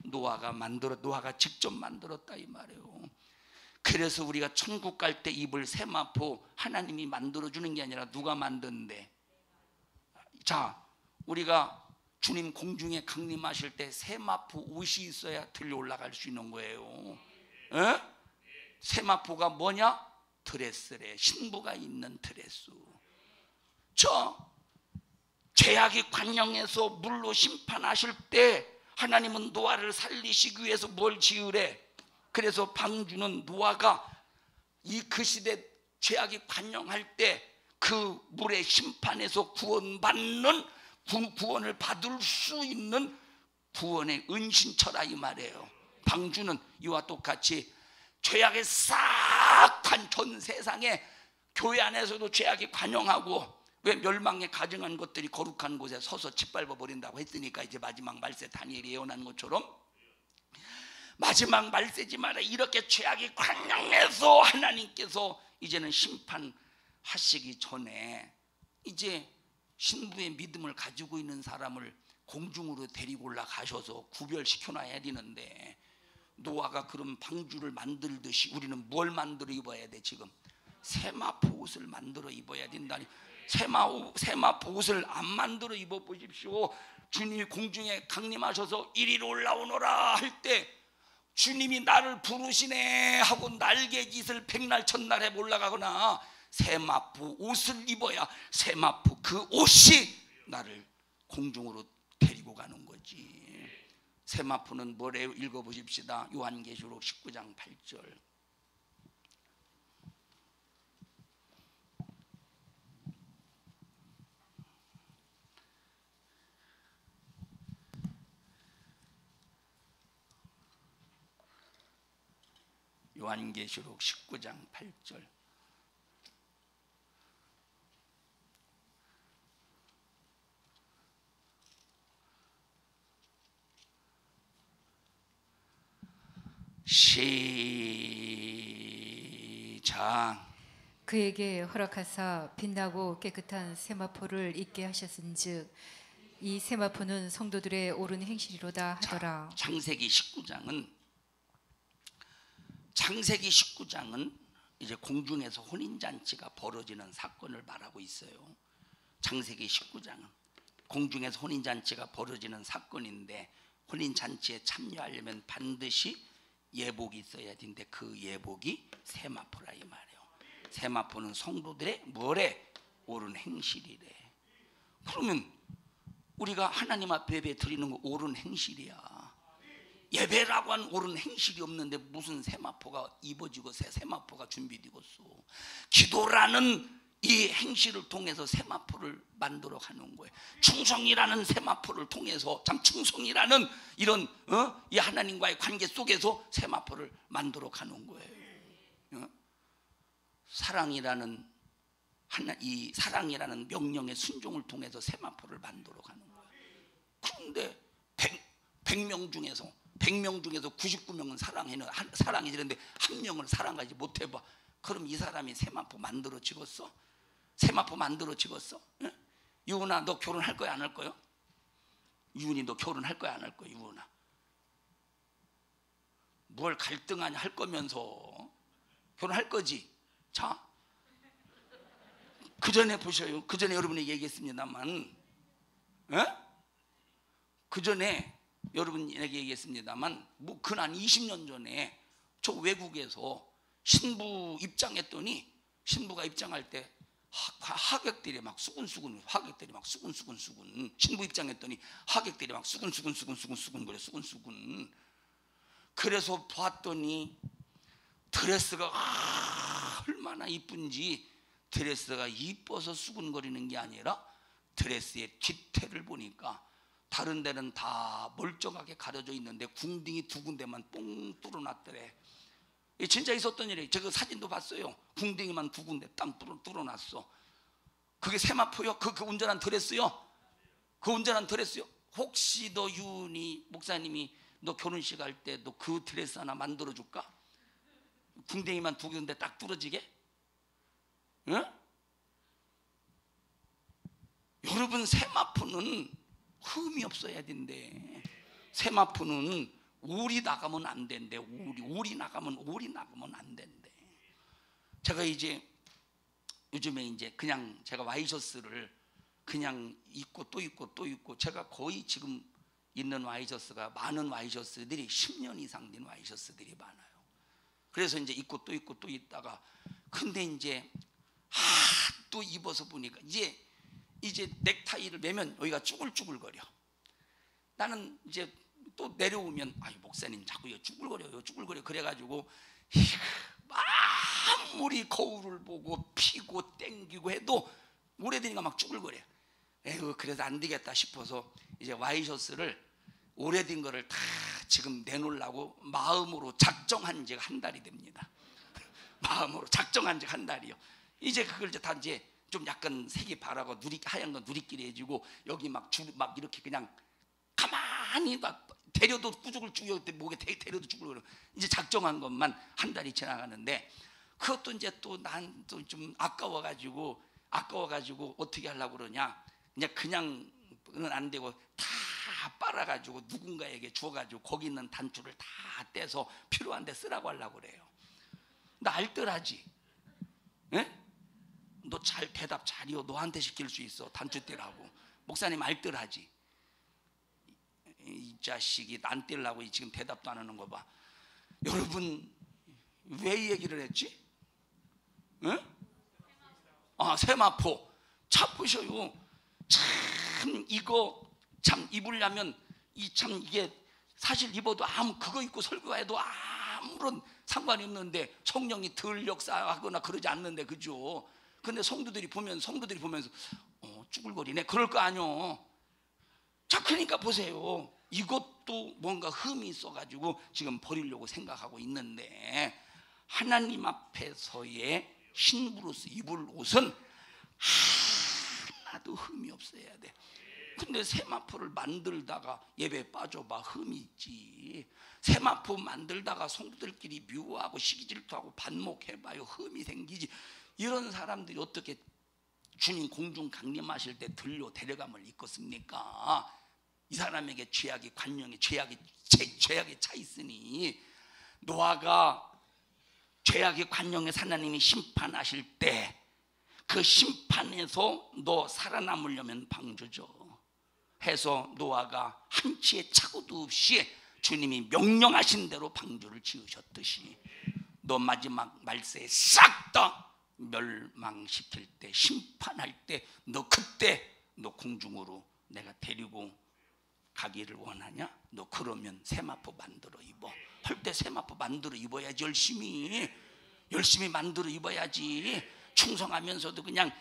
노아가 직접 만들었다 이 말이에요. 그래서 우리가 천국 갈 때 입을 세마포 하나님이 만들어주는 게 아니라 누가 만든대? 자, 우리가 주님 공중에 강림하실 때 세마포 옷이 있어야 들려 올라갈 수 있는 거예요. 세마포가 뭐냐? 드레스래. 신부가 있는 드레스. 죄악이 관영해서 물로 심판하실 때 하나님은 노아를 살리시기 위해서 뭘 지으래? 그래서 방주는 노아가 그 시대 죄악이 관영할 때 그 물의 심판에서 구원을 받을 수 있는 구원의 은신처라 이 말이에요. 방주는 이와 똑같이 죄악의 싹한 전 세상에 교회 안에서도 죄악이 관영하고, 왜 멸망에 가증한 것들이 거룩한 곳에 서서 짓밟아 버린다고 했으니까 이제 마지막 말세 다니엘이 예언한 것처럼 마지막 말세지 마라. 이렇게 죄악이 관영해서 하나님께서 이제는 심판하시기 전에 이제 신부의 믿음을 가지고 있는 사람을 공중으로 데리고 올라가셔서 구별시켜놔야 되는데, 노아가 그런 방주를 만들듯이 우리는 뭘 만들어 입어야 돼? 지금 세마포 옷을 만들어 입어야 된다니. 세마포 옷을 안 만들어 입어 보십시오. 주님이 공중에 강림하셔서 이리로 올라오너라 할 때 주님이 나를 부르시네 하고 날개짓을 백날 첫날에 올라가거나 세마포 옷을 입어야 세마포 그 옷이 나를 공중으로 데리고 가는 거지. 세마포는 뭐래요? 읽어보십시다. 요한계시록 19장 8절. 요한계시록 19장 8절. 시작. 그에게 허락하사 빛나고 깨끗한 세마포를 입게 하셨은즉 이 세마포는 성도들의 옳은 행실이로다 하더라. 창세기 19장은 이제 공중에서 혼인잔치가 벌어지는 사건을 말하고 있어요. 창세기 19장은 공중에서 혼인잔치가 벌어지는 사건인데 혼인잔치에 참여하려면 반드시 예복이 있어야 되는데 그 예복이 세마포라 이 말이에요. 세마포는 성도들의 뭐래? 옳은 행실이래. 그러면 우리가 하나님 앞에 예배 드리는 거 옳은 행실이야. 예배라고 한 옳은 행실이 없는데 무슨 세마포가 입어지고 세마포가 준비되겠어. 기도라는 이 행실을 통해서 세마포를 만들어 가는 거예요. 충성이라는 세마포를 통해서 참 충성이라는 이런 이 하나님과의 관계 속에서 세마포를 만들어 가는 거예요. 사랑이라는 이 사랑이라는 명령의 순종을 통해서 세마포를 만들어 가는 거예요. 그런데 100명 중에서 99명은 사랑이 되는데 한 명을 사랑하지 못해봐. 그럼 이 사람이 세마포 만들어 찍었어? 세마포 만들어 찍었어? 응? 유은아 너 결혼할 거야 안 할 거요? 유은이 너 결혼할 거야 안 할 거야? 유은아 뭘 갈등하냐 할 거면서 결혼할 거지? 자 그 전에 보셔요. 그 전에 여러분이 얘기했습니다만 그 전에 여러분에게 얘기했습니다만 뭐 근한 20년 전에 저 외국에서 신부 입장했더니 신부가 입장할 때 하객들이 막 수근수근 신부 입장했더니 하객들이 막 수근수근 그래 수근수근. 그래서 봤더니 드레스가 얼마나 이쁜지 드레스가 이뻐서 수근거리는 게 아니라 드레스의 뒤태를 보니까 다른 데는 다 멀쩡하게 가려져 있는데 궁둥이 두 군데만 뽕 뚫어놨더래. 진짜 있었던 일이에요. 제가 사진도 봤어요. 궁둥이만 두 군데 땅 뚫어놨어. 그게 세마포요? 그 운전한 드레스요? 그 운전한 드레스요? 혹시 너 유은이 목사님이 너 결혼식 할 때 너 그 드레스 하나 만들어줄까? 궁둥이만 두 군데 딱 뚫어지게? 응? 여러분 세마포는 흠이 없어야 된대. 세마포는 올이 나가면 안 된대. 올이 나가면 안 된대. 제가 이제 요즘에 이제 그냥 제가 와이셔츠를 그냥 입고 또 입고 제가 거의 지금 있는 와이셔츠가 많은 와이셔츠들이 10년 이상 된 와이셔츠들이 많아요. 그래서 이제 입고 또 있다가 근데 이제 또 입어서 보니까 이제 넥타이를 매면 여기가 쭈글쭈글거려. 나는 이제 또 내려오면 아유 목사님 자꾸 이거 쭈글거려 그래가지고 아무리 거울을 보고 피고 땡기고 해도 오래되니까 막 쭈글거려. 에휴 그래서 안 되겠다 싶어서 이제 와이셔츠를 오래된 거를 다 지금 내놓으려고 마음으로 작정한 지가 한 달이 됩니다. 마음으로 작정한 지가 한 달이요. 이제 그걸 이제 다 이제 좀 약간 색이 바라고 하얀 거 누리끼리 해주고 여기 막 이렇게 그냥 가만히 막 데려도 꾸죽을 죽여 목에 데려도 죽을 이제 작정한 것만 한 달이 지나가는데 그것도 이제 또 난 또 좀 아까워가지고 어떻게 하려고 그러냐 그냥은 안 되고 다 빨아가지고 누군가에게 주어가지고 거기 있는 단추를 다 떼서 필요한 데 쓰라고 하려고 그래요. 나 알뜰하지? 예? 너 잘 대답 잘이요. 너한테 시킬 수 있어. 단추 떼라고. 목사님 알뜰하지. 이 자식이 난 떼려고 지금 대답도 안 하는 거 봐. 여러분 왜 이 얘기를 했지? 응? 세마포. 차 보셔요. 참 이거 참 입으려면 이게 사실 입어도 그거 입고 설교해도 아무런 상관이 없는데 성령이 덜 역사하거나 그러지 않는데, 그죠? 근데 성도들이 보면서 쭈글거리네 그럴 거 아니요. 자, 그러니까 보세요. 이것도 뭔가 흠이 있어가지고 지금 버리려고 생각하고 있는데, 하나님 앞에서의 신부로서 입을 옷은 하나도 흠이 없어야 돼. 근데 세마포를 만들다가 예배 빠져봐 흠이 있지. 세마포 만들다가 성도들끼리 미워하고 시기질투하고 반목해봐요 흠이 생기지. 이런 사람들이 어떻게 주님 공중 강림하실 때 들려 데려감을 입겠습니까? 이 사람에게 죄악이 관용이 죄악이 차 있으니, 노아가 죄악의 관용에서 하나님이 심판하실 때 그 심판에서 너 살아남으려면 방주죠 해서 노아가 한치의 착오도 없이 주님이 명령하신 대로 방주를 지으셨듯이, 너 마지막 말세에 싹 다 멸망시킬 때, 심판할 때, 너 공중으로 내가 데리고 가기를 원하냐? 너 그러면 세마포 만들어 입어. 할 때 세마포 만들어 입어야지. 열심히 만들어 입어야지. 충성하면서도 그냥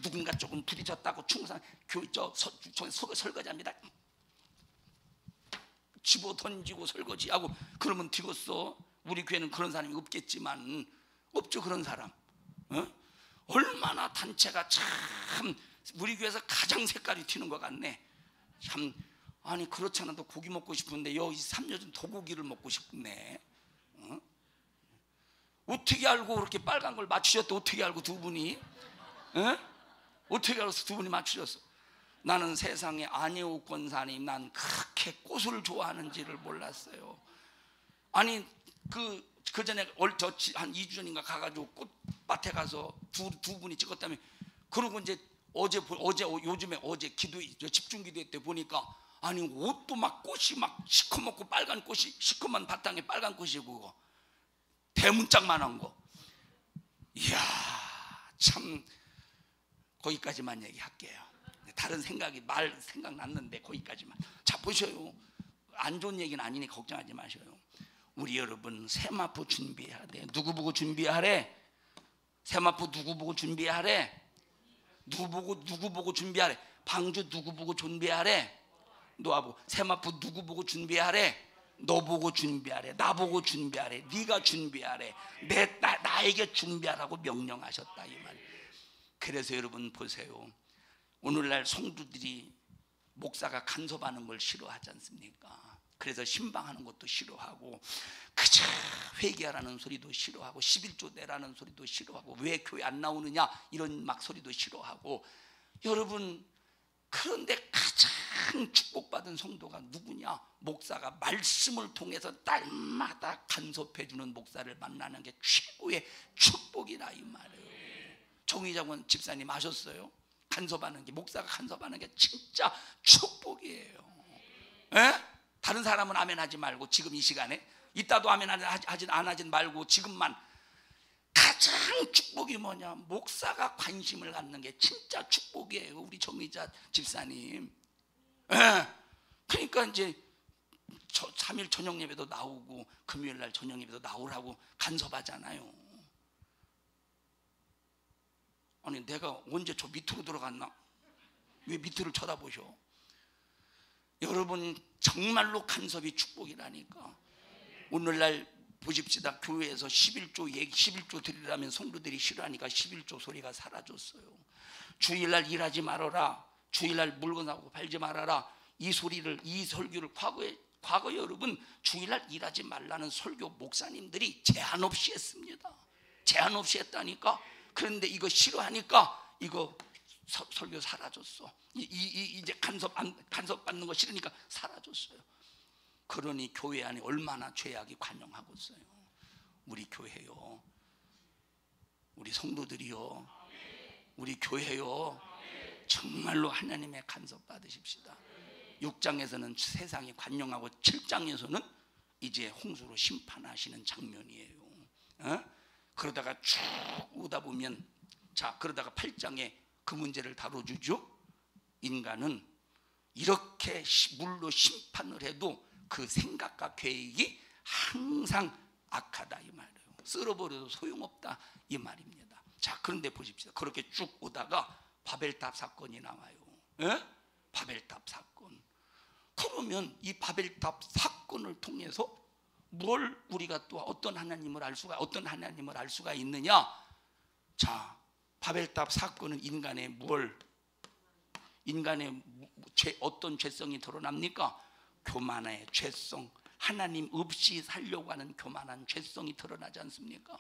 누군가 조금 부딪혔다고 설거지합니다. 집어 던지고 설거지하고 그러면 되겠어. 우리 교회는 그런 사람이 없겠지만 없죠, 그런 사람. 얼마나 단체가 참 우리 교회에서 가장 색깔이 튀는 것 같네. 참, 아니 그렇지 않아도 고기 먹고 싶은데 여기 3년 전 도고기를 먹고 싶네. 어떻게 알고 그렇게 빨간 걸 맞추셨대? 어떻게 알고 두 분이? 어떻게 알아서 두 분이 맞추셨어? 나는 세상에 안혜욱 권사님 난 그렇게 꽃을 좋아하는지를 몰랐어요. 아니 그 전에 한 2주 전인가 가가지고 꽃밭에 가서 두 분이 찍었다며. 그러고 이제 어제 집중기도 때 보니까 아니 옷도 막 꽃이 막 시커멓고 빨간 꽃이 시커먼 바탕에 빨간 꽃이고 대문짝만한 거. 이야, 참 거기까지만 얘기할게요. 다른 생각 났는데 거기까지만. 자, 보셔요. 안 좋은 얘기는 아니니 걱정하지 마셔요. 우리 여러분 세마포 준비해야 돼. 누구 보고 준비하래? 세마포 누구 보고 준비하래? 누구 보고 준비하래? 방주 누구 보고 준비하래? 노아 보고. 세마포 누구 보고 준비하래? 너 보고 준비하래. 나 보고 준비하래. 네가 준비하래. 나에게 준비하라고 명령하셨다 이 말. 그래서 여러분 보세요. 오늘날 성도들이 목사가 간섭하는 걸 싫어하지 않습니까? 그래서 신방하는 것도 싫어하고 그저 회개하라는 소리도 싫어하고 11조 내라는 소리도 싫어하고 왜 교회 안 나오느냐 이런 막 소리도 싫어하고. 여러분 그런데 가장 축복받은 성도가 누구냐? 목사가 말씀을 통해서 날마다 간섭해주는 목사를 만나는 게 최고의 축복이다 이 말이에요. 정의장원 집사님 아셨어요? 간섭하는 게, 목사가 간섭하는 게 진짜 축복이에요. 에? 다른 사람은 아멘 하지 말고 지금 이 시간에, 이따도 아멘 안 하지 말고 지금만. 가장 축복이 뭐냐? 목사가 관심을 갖는 게 진짜 축복이에요. 우리 정의자 집사님. 그러니까 이제 3일 저녁 예배도 나오고 금요일 날 저녁 예배도 나오라고 간섭하잖아요. 아니 내가 언제 저 밑으로 들어갔나? 왜 밑을 쳐다보셔? 여러분 정말로 간섭이 축복이라니까. 오늘날 보십시다. 교회에서 11조 드리라면 성도들이 싫어하니까 11조 소리가 사라졌어요. 주일날 일하지 말아라, 주일날 물건 사고 팔지 말아라, 이 설교를 과거에 여러분 주일날 일하지 말라는 설교 목사님들이 제한 없이 했습니다. 제한 없이 했다니까. 그런데 이거 싫어하니까 이거 설교 사라졌어. 이제 간섭받는 거 싫으니까 사라졌어요. 그러니 교회 안에 얼마나 죄악이 관영하고 있어요. 우리 교회요, 우리 성도들이요, 우리 교회요, 정말로 하나님의 간섭 받으십시다. 6장에서는 세상이 관용하고 7장에서는 이제 홍수로 심판하시는 장면이에요. 그러다가 쭉 오다 보면, 자, 그러다가 8장에 그 문제를 다뤄주죠. 인간은 이렇게 물로 심판을 해도 그 생각과 계획이 항상 악하다 이 말이에요. 쓸어버려도 소용없다 이 말입니다. 자, 그런데 보십시오. 그렇게 쭉 오다가 바벨탑 사건이 나와요. 바벨탑 사건. 그러면 이 바벨탑 사건을 통해서 뭘 우리가 또 어떤 하나님을 알 수가 있느냐? 자, 바벨탑 사건은 인간의 어떤 죄성이 드러납니까? 교만의 죄성, 하나님 없이 살려고 하는 교만한 죄성이 드러나지 않습니까?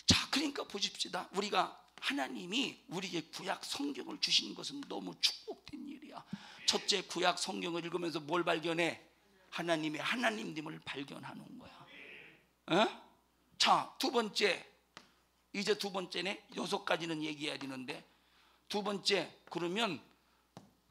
자, 그러니까 보십시다. 우리가 하나님이 우리에게 구약 성경을 주신 것은 너무 축복된 일이야. 첫째, 구약 성경을 읽으면서 뭘 발견해? 하나님의 하나님됨을 발견하는 거야. 자, 두 번째, 이제 두 번째네. 6가지는 얘기해야 되는데, 두 번째, 그러면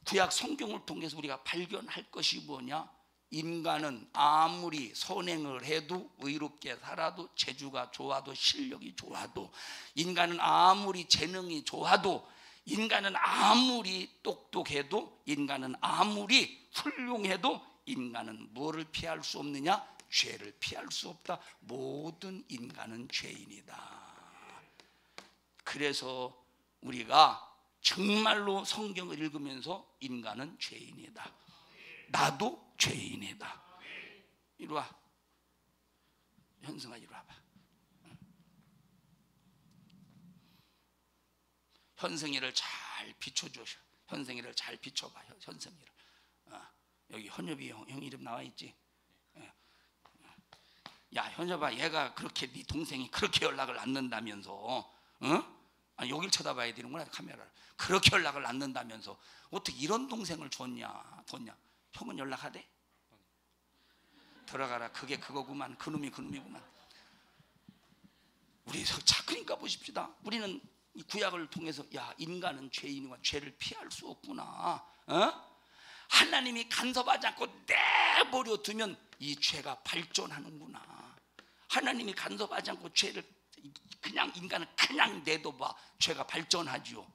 구약 성경을 통해서 우리가 발견할 것이 뭐냐? 인간은 아무리 선행을 해도, 의롭게 살아도, 재주가 좋아도, 실력이 좋아도, 인간은 아무리 재능이 좋아도, 인간은 아무리 똑똑해도, 인간은 아무리 훌륭해도 인간은 뭐를 피할 수 없느냐? 죄를 피할 수 없다. 모든 인간은 죄인이다. 그래서 우리가 정말로 성경을 읽으면서 인간은 죄인이다. 나도 죄인이다. 이리 와. 현승아, 이리 와봐. 현승이를 잘 비춰줘. 현승이를 잘 비춰봐. 현승이를. 여기 현엽이 형 이름 나와 있지? 야, 현엽아, 얘가 그렇게 네 동생이 그렇게 연락을 안 넣는다면서, 여길 쳐다봐야 되는구나, 카메라를. 그렇게 연락을 안 넣는다면서 어떻게 이런 동생을 줬냐? 형은 연락하대? 들어가라. 그게 그거구만. 그놈이 그놈이구만. 우리 그러니까 보십시다. 우리는 이 구약을 통해서, 야, 인간은 죄인이고 죄를 피할 수 없구나. 하나님이 간섭하지 않고 내버려 두면 이 죄가 발전하는구나. 하나님이 간섭하지 않고 죄를 그냥, 인간은 그냥 내둬봐. 죄가 발전하지요.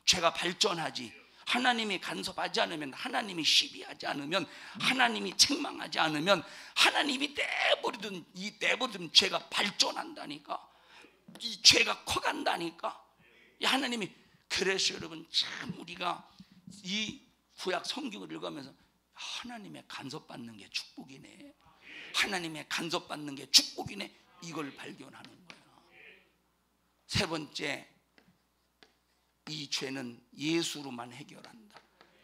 죄가 발전하지. 하나님이 간섭하지 않으면, 하나님이 시비하지 않으면, 하나님이 책망하지 않으면, 하나님이 내버려둔 죄가 발전한다니까. 이 죄가 커간다니까. 하나님이. 그래서 여러분, 참 우리가 이 구약 성경을 읽으면서 하나님의 간섭받는 게 축복이네, 하나님의 간섭받는 게 축복이네, 이걸 발견하는 거야. 세 번째, 이 죄는 예수로만 해결한다.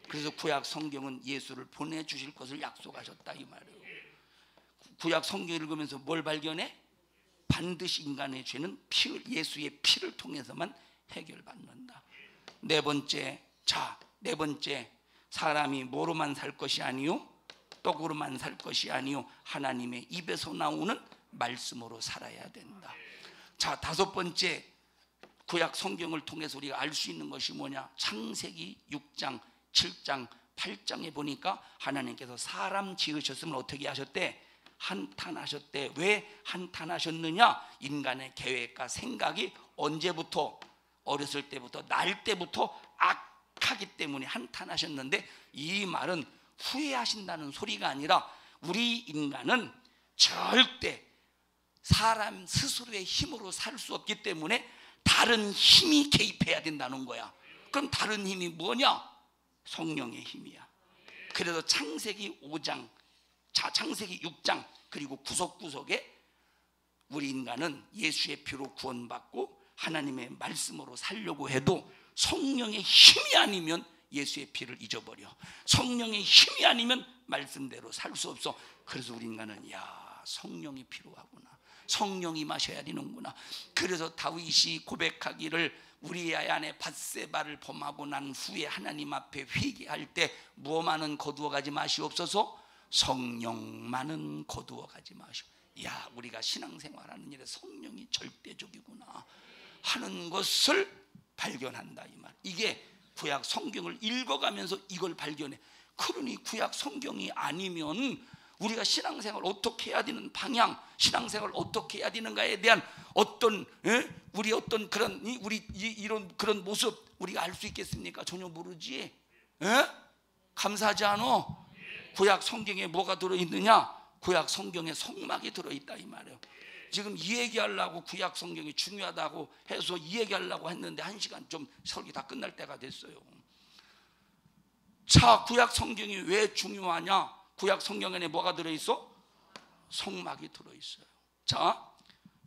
그래서 구약 성경은 예수를 보내주실 것을 약속하셨다 이 말이에요. 구약 성경 읽으면서 뭘 발견해? 반드시 인간의 죄는 예수의 피를 통해서만 해결받는다. 네 번째, 사람이 뭐로만 살 것이 아니요, 떡으로만 살 것이 아니요, 하나님의 입에서 나오는 말씀으로 살아야 된다. 자, 다섯 번째, 구약 성경을 통해서 우리가 알 수 있는 것이 뭐냐? 창세기 6장, 7장, 8장에 보니까 하나님께서 사람 지으셨으면 어떻게 하셨대? 한탄하셨대. 왜 한탄하셨느냐? 인간의 계획과 생각이 언제부터? 어렸을 때부터, 날 때부터 악하기 때문에 한탄하셨는데, 이 말은 후회하신다는 소리가 아니라 우리 인간은 절대 사람 스스로의 힘으로 살 수 없기 때문에 다른 힘이 개입해야 된다는 거야. 그럼 다른 힘이 뭐냐? 성령의 힘이야. 그래서 창세기 5장, 창세기 6장, 그리고 구석구석에 우리 인간은 예수의 피로 구원받고 하나님의 말씀으로 살려고 해도 성령의 힘이 아니면 예수의 피를 잊어버려. 성령의 힘이 아니면 말씀대로 살 수 없어. 그래서 우리 인간은, 야, 성령이 필요하구나, 성령이 마셔야 되는구나. 그래서 다윗이 고백하기를, 우리 아내 밧세바를 범하고 난 후에 하나님 앞에 회개할 때 무엇만은 거두어 가지 마시옵소서, 성령만은 거두어 가지 마시오. 야, 우리가 신앙생활하는 일에 성령이 절대적이구나 하는 것을 발견한다 이 말. 이게 구약 성경을 읽어가면서 이걸 발견해. 그러니 구약 성경이 아니면 우리가 신앙생활 어떻게 해야 되는 방향, 신앙생활 어떻게 해야 되는가에 대한 어떤 우리 어떤 그런 우리 이런 그런 모습 우리가 알 수 있겠습니까? 전혀 모르지. 감사하지 않아? 구약 성경에 뭐가 들어있느냐? 구약 성경에 성막이 들어있다 이 말이에요. 지금 이 얘기하려고 구약 성경이 중요하다고 해서 이 얘기하려고 했는데 1시간 좀 설교 다 끝날 때가 됐어요. 자, 구약 성경이 왜 중요하냐? 구약 성경 안에 뭐가 들어있어? 성막이 들어있어요. 자,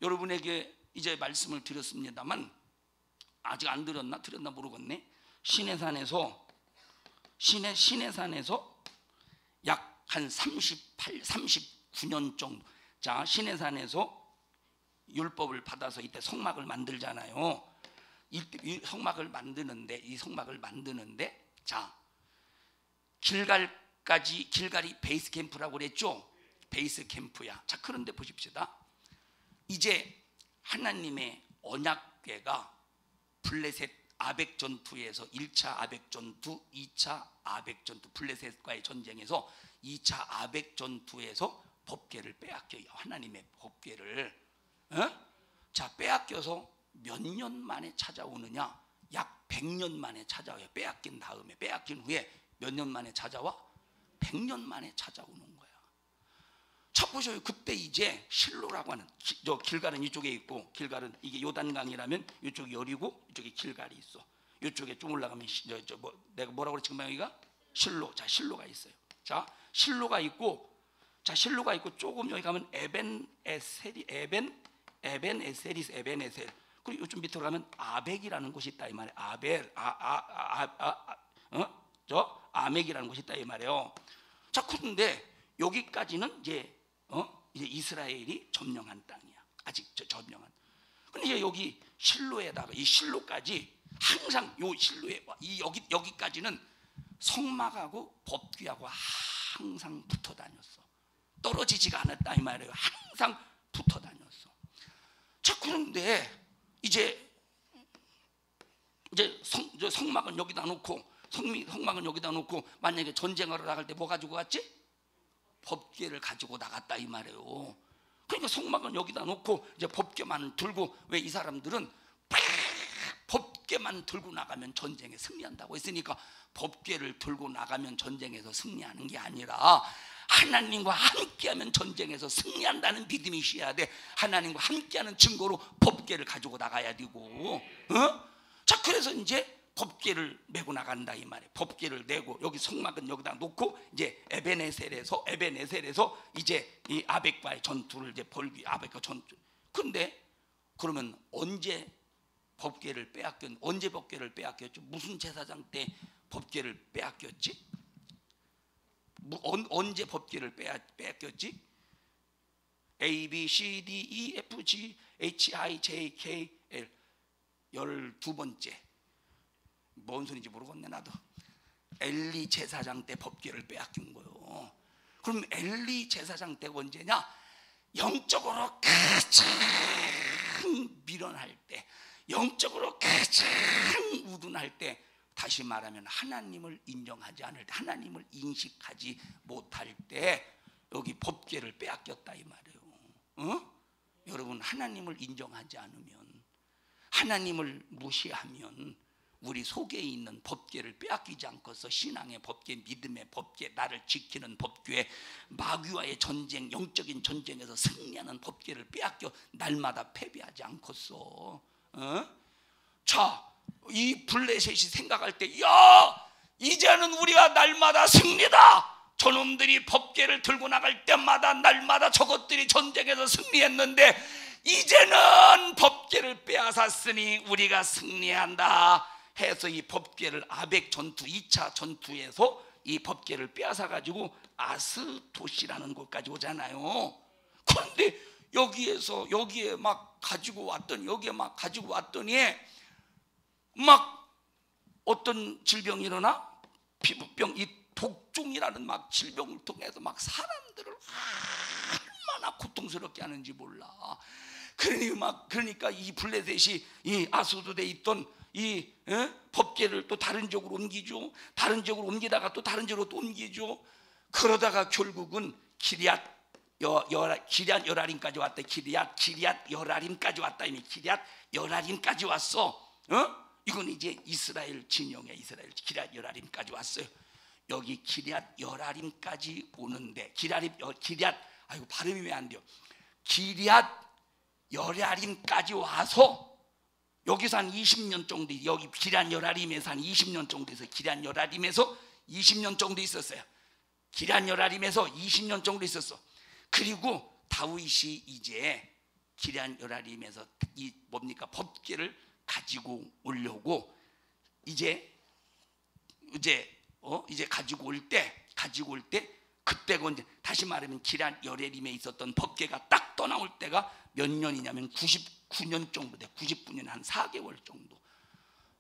여러분에게 이제 말씀을 드렸습니다만 아직 안 들었나? 들었나 모르겠네. 시내산에서 약 한 39년 정도. 자, 시내산에서 율법을 받아서 이때 성막을 만들잖아요. 이 성막을 만드는데 자, 길갈이 베이스 캠프라고 그랬죠. 베이스 캠프야. 자, 그런데 보십시다. 이제 하나님의 언약궤가 블레셋 아벡 전투에서 1차 아벡 전투, 2차 아벡 전투, 블레셋과의 전쟁에서 2차 아벡 전투에서 법궤를 빼앗겨요. 하나님의 법궤를. 자, 빼앗겨서 몇 년 만에 찾아오느냐? 약 100년 만에 찾아와요. 빼앗긴 후에 몇 년 만에 찾아와? 100년 만에 찾아오는 거야. 자, 보셔요. 그때 이제 실로라고 하는, 저 길갈은 이쪽에 있고, 길갈은 이게 요단강이라면 이쪽이 여리고 이쪽에 길갈이 있어. 이쪽에 좀 올라가면 내가 뭐라고 그랬지? 여기가 실로. 자, 실로가 있어요. 자, 실로가 있고 조금 여기 가면 에벤에셀. 그리고 요즘 밑으로 가면 아벡이라는 곳이 있다 이 말이에요. 아멕이라는 곳이 있다 이 말이에요. 자, 그런데 여기까지는 이제 이스라엘이 점령한 땅이야. 아직 점령한. 근데 이제 여기 실로에다가 이 실로까지 항상 요 실로에 여기까지는 성막하고 법궤하고 항상 붙어 다녔어. 떨어지지가 않았다 이 말이에요. 항상 붙어 다녔어. 자, 그런데 이제 성막은 여기다 놓고 만약에 전쟁하러 나갈 때 뭐 가지고 갔지? 법궤를 가지고 나갔다 이 말이에요. 그러니까 성막은 여기다 놓고 이제 법궤만 들고, 왜 이 사람들은 법궤만 들고 나가면 전쟁에 승리한다고 했으니까 법궤를 들고 나가면 전쟁에서 승리하는 게 아니라 하나님과 함께하면 전쟁에서 승리한다는 믿음이 있어야 돼. 하나님과 함께하는 증거로 법궤를 가지고 나가야 되고. 자, 그래서 이제 법궤를 메고 나간다 이 말이에요. 법궤를 내고 여기 성막은 여기다 놓고 이제 에벤에셀에서 이제 이 아벡과의 전투를 이제 아벡과 전투. 근데 그러면 언제 법궤를 빼앗겼죠? 무슨 제사장 때 법궤를 빼앗겼지? 언제 법궤를 빼앗겼지? A, B, C, D, E, F, G, H, I, J, K, L 12번째. 뭔 소리인지 모르겠네 나도. 엘리 제사장 때 법궤를 빼앗긴 거예요. 그럼 엘리 제사장 때가 언제냐? 영적으로 가장 미련할 때, 영적으로 가장 우둔할 때, 다시 말하면 하나님을 인정하지 않을 때, 하나님을 인식하지 못할 때 여기 법궤를 빼앗겼다 이 말이에요. 여러분, 하나님을 인정하지 않으면, 하나님을 무시하면 우리 속에 있는 법궤를 빼앗기지 않고서 신앙의 법궤, 믿음의 법궤, 나를 지키는 법궤, 마귀와의 전쟁, 영적인 전쟁에서 승리하는 법궤를 빼앗겨 날마다 패배하지 않고서 자, 이 블레셋이 생각할 때, 야, 이제는 우리가 날마다 승리다. 저놈들이 법궤를 들고 나갈 때마다 날마다 저것들이 전쟁에서 승리했는데 이제는 법궤를 빼앗았으니 우리가 승리한다 해서 이 법궤를 아벡 전투 2차 전투에서 이 법궤를 빼앗아 가지고 아스도시라는 곳까지 오잖아요. 그런데 여기에 막 가지고 왔더니 막 어떤 질병이 일어나? 피부병, 이 독종이라는 막 질병을 통해서 막 사람들을 얼마나 고통스럽게 하는지 몰라. 그러니까 이 블레셋이 이 아스도드에 있던 이 법궤를 또 다른 지역으로 옮기죠. 다른 지역으로 옮기다가 또 다른 지역으로 또 옮기죠. 그러다가 결국은 기럇 여라림까지 왔다. 기럇 여라림까지 왔다. 이미 기럇 여라림까지 왔어. 이건 이제 이스라엘 진영에 기럇 여라림까지 왔어요. 여기 기럇 여라림까지 오는데 아이고 발음이 왜 안 돼요? 기럇 여라림까지 와서 여기서 한 20년 정도, 여기 기럇 여라림에서 한 20년 정도 있어요. 기럇 여라림에서 20년 정도 있었어요. 기럇 여라림에서 20년 정도 있었어. 그리고 다윗이 이제 기럇 여라림에서 이 뭡니까 법궤를 가지고 오려고 이제 가지고 올 때 그때가 이제 다시 말하면 기럇 여라림에 있었던 법궤가 딱 떠나올 때가 몇 년이냐면 99년 정도 돼. 99년 한 4개월 정도.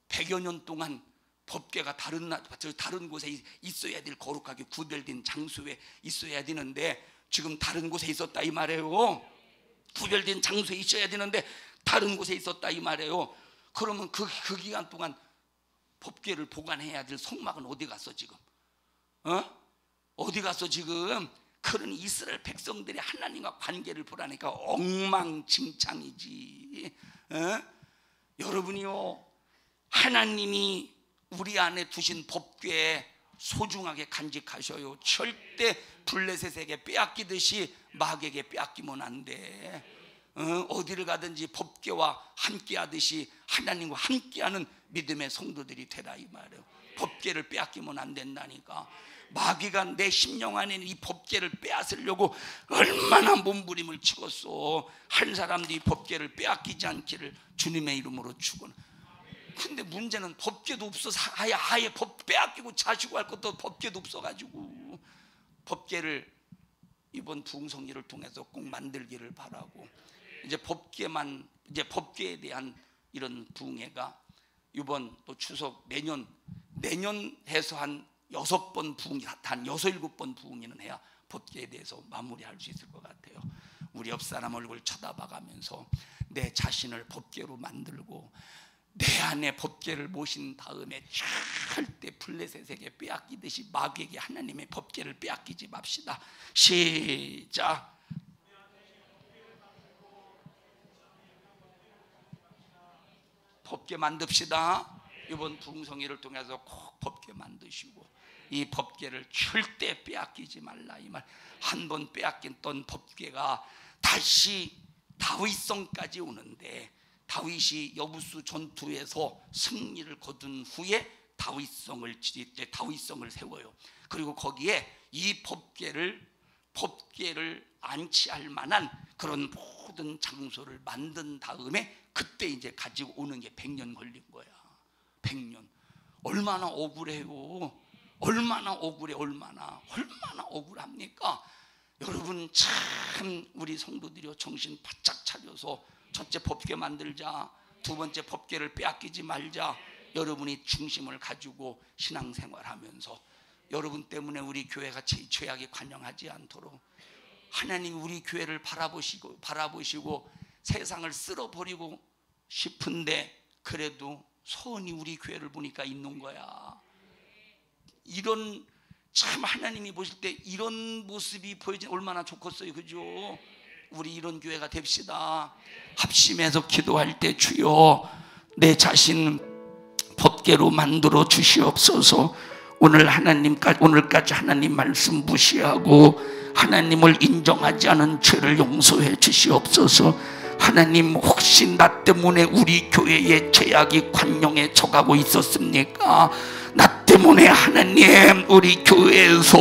100여 년 동안 법궤가 다른 곳에 있어야 될 거룩하게 구별된 장소에 있어야 되는데 지금 다른 곳에 있었다 이 말이에요. 구별된 장소에 있어야 되는데 다른 곳에 있었다 이 말이에요. 그러면 그 기간 동안 법궤를 보관해야 될 성막은 어디 갔어 지금? 어디 갔어 지금? 그러니 이스라엘 백성들이 하나님과 관계를 보라니까 엉망진창이지. 여러분이요, 하나님이 우리 안에 두신 법궤에 소중하게 간직하셔요. 절대 블레셋에게 빼앗기듯이 마귀에게 빼앗기면 안 돼. 어디를 가든지 법궤와 함께하듯이 하나님과 함께하는 믿음의 성도들이 되라 이 말이에요. 법궤를 빼앗기면 안 된다니까. 마귀가 내 심령 안에 있는 이 법궤를 빼앗으려고 얼마나 몸부림을 치겠어. 한 사람도 이 법궤를 빼앗기지 않기를 주님의 이름으로 축원해. 근데 문제는 법궤도 없어서 아예 법 빼앗기고 자시고 할 것도 법궤도 없어가지고 법궤를 이번 부흥성리를 통해서 꼭 만들기를 바라고, 이제 법궤에 대한 이런 부흥회가 이번 또 추석 내년 해서 한 6번 부흥이, 한 6-7번 부흥회는 해야 법궤에 대해서 마무리할 수 있을 것 같아요. 우리 옆 사람 얼굴 쳐다봐가면서 내 자신을 법궤로 만들고 내 안에 법궤를 모신 다음에 절대 블레셋에게 빼앗기듯이 마귀에게 하나님의 법궤를 빼앗기지 맙시다. 시작. 법궤 만듭시다. 이번 부흥성회를 통해서 꼭 법궤 만드시고 이 법궤를 절대 빼앗기지 말라 이 말. 한 번 빼앗겼던 법궤가 다시 다윗성까지 오는데, 다윗이 여부수 전투에서 승리를 거둔 후에 다윗성을 세워요. 그리고 거기에 이 법궤를 안치할 만한 그런 모든 장소를 만든 다음에 그때 이제 가지고 오는 게 100년 걸린 거야. 100년. 얼마나 억울해요. 얼마나 억울합니까? 여러분, 참 우리 성도들이요, 정신 바짝 차려서 첫째 법궤 만들자, 두 번째 법궤를 빼앗기지 말자. 여러분이 중심을 가지고 신앙생활하면서 여러분 때문에 우리 교회가 죄악에 관영하지 않도록 하나님 우리 교회를 바라보시고 세상을 쓸어버리고 싶은데 그래도 선이 우리 교회를 보니까 있는 거야. 이런 참 하나님이 보실 때 이런 모습이 보여지면 얼마나 좋겠어요, 그죠? 우리 이런 교회가 됩시다. 합심해서 기도할 때 주여 내 자신 법궤로 만들어 주시옵소서. 오늘까지 하나님 말씀 무시하고 하나님을 인정하지 않은 죄를 용서해 주시옵소서. 하나님, 혹시 나 때문에 우리 교회의 죄악이 관용에 져가고 있었습니까? 나 때문에 하나님 우리 교회에서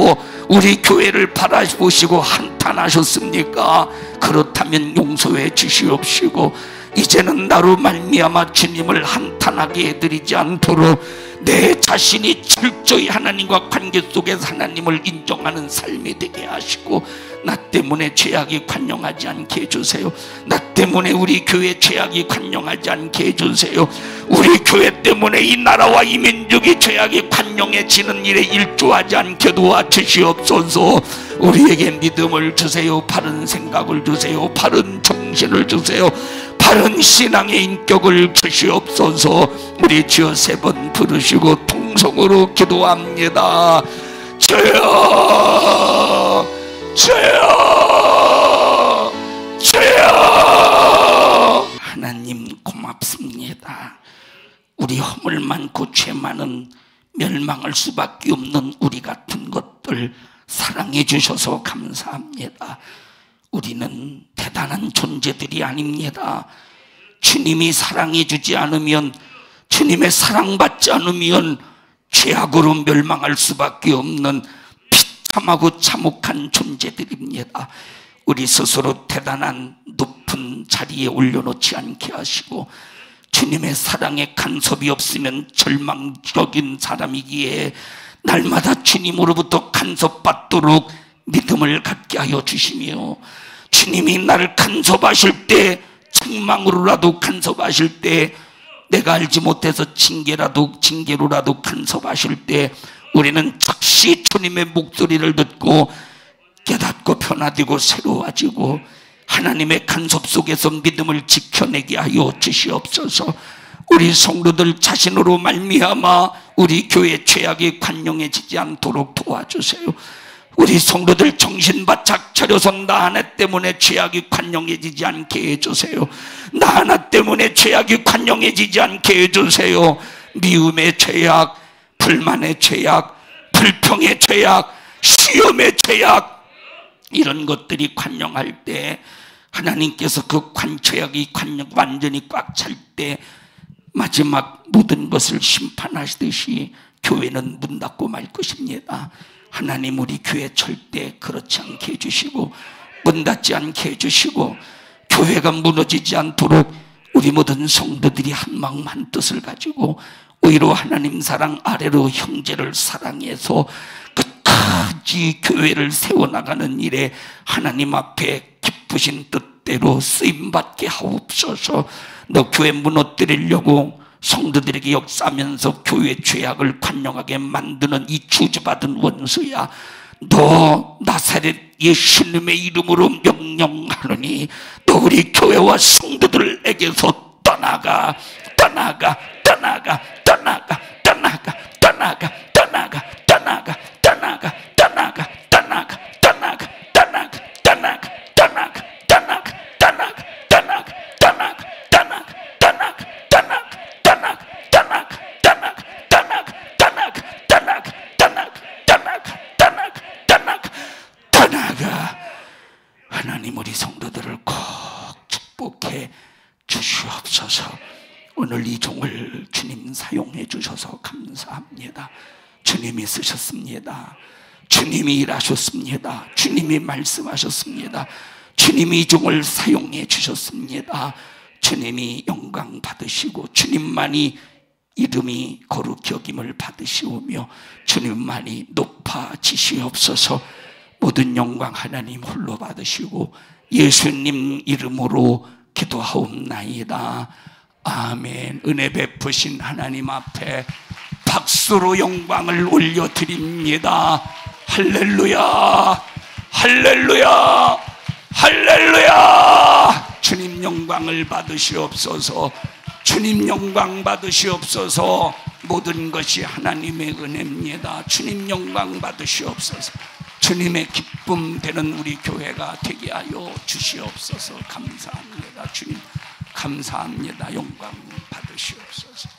우리 교회를 바라보시고 한탄하셨습니까? 그렇다면 용서해 주시옵시고 이제는 나로 말미암아 주님을 한탄하게 해드리지 않도록 내 자신이 철저히 하나님과 관계 속에서 하나님을 인정하는 삶이 되게 하시고, 나 때문에 죄악이 관영하지 않게 해주세요. 나 때문에 우리 교회 죄악이 관영하지 않게 해주세요. 우리 교회 때문에 이 나라와 이 민족이 죄악이 관영해지는 일에 일조하지 않게 도와주시옵소서. 우리에게 믿음을 주세요. 바른 생각을 주세요. 바른 정신을 주세요. 바른 신앙의 인격을 주시옵소서. 우리 주여 3번 부르시고 통성으로 기도합니다. 주여, 주여, 주여. 하나님 고맙습니다. 우리 허물 많고 죄 많은 멸망할 수밖에 없는 우리 같은 것들 사랑해 주셔서 감사합니다. 우리는 대단한 존재들이 아닙니다. 주님이 사랑해 주지 않으면, 주님의 사랑받지 않으면 죄악으로 멸망할 수밖에 없는 비참하고 참혹한 존재들입니다. 우리 스스로 대단한 높은 자리에 올려놓지 않게 하시고, 주님의 사랑에 간섭이 없으면 절망적인 사람이기에 날마다 주님으로부터 간섭받도록 믿음을 갖게 하여 주시며, 주님이 나를 간섭하실 때, 책망으로라도 간섭하실 때, 내가 알지 못해서 징계로라도 간섭하실 때 우리는 즉시 주님의 목소리를 듣고 깨닫고 변화되고 새로워지고 하나님의 간섭 속에서 믿음을 지켜내게 하여 주시옵소서. 우리 성도들 자신으로 말미암아 우리 교회 죄악이 관영해지지 않도록 도와주세요. 우리 성도들 정신 바짝 차려서 나 하나 때문에 죄악이 관영해지지 않게 해주세요. 나 하나 때문에 죄악이 관영해지지 않게 해주세요. 미움의 죄악, 불만의 죄악, 불평의 죄악, 시험의 죄악, 이런 것들이 관영할 때 하나님께서 그 죄악이 완전히 꽉 찰 때 마지막 모든 것을 심판하시듯이 교회는 문 닫고 말 것입니다. 하나님, 우리 교회 절대 그렇지 않게 해주시고 문 닫지 않게 해주시고 교회가 무너지지 않도록 우리 모든 성도들이 한 마음 한 뜻을 가지고 오히려 하나님 사랑 아래로 형제를 사랑해서 끝까지 교회를 세워나가는 일에 하나님 앞에 기쁘신 뜻대로 쓰임받게 하옵소서. 너 교회 무너뜨리려고 성도들에게 역사하면서 교회 죄악을 관영하게 만드는 이 주주받은 원수야, 너 나사렛 예수님의 이름으로 명령하노니 너 우리 교회와 성도들에게서 떠나가, 떠나가, 떠나가, 떠나가, 떠나가, 떠나가, 떠나가, 떠나가, 떠나가, 떠나가, 떠나가, 떠나가, 떠나가, 떠나가, 떠나가, 떠나가, 떠나가, 떠나가, 떠나가, 하나님, 우리 성도들을 꼭 축복해 주시옵소서. 오늘 이 종을 주님 사용해 주셔서 감사합니다. 주님이 쓰셨습니다. 주님이 일하셨습니다. 주님이 말씀하셨습니다. 주님이 이 종을 사용해 주셨습니다. 주님이 영광 받으시고 주님만이 이름이 거룩히 여김을 받으시오며 주님만이 높아지시옵소서. 모든 영광 하나님 홀로 받으시고 예수님 이름으로 기도하옵나이다. 아멘. 은혜 베푸신 하나님 앞에 박수로 영광을 올려드립니다. 할렐루야, 할렐루야, 할렐루야. 주님 영광을 받으시옵소서. 주님 영광 받으시옵소서. 모든 것이 하나님의 은혜입니다. 주님 영광 받으시옵소서. 주님의 기쁨 되는 우리 교회가 되게 하여 주시옵소서. 감사합니다. 주님 감사합니다. 영광 받으시옵소서.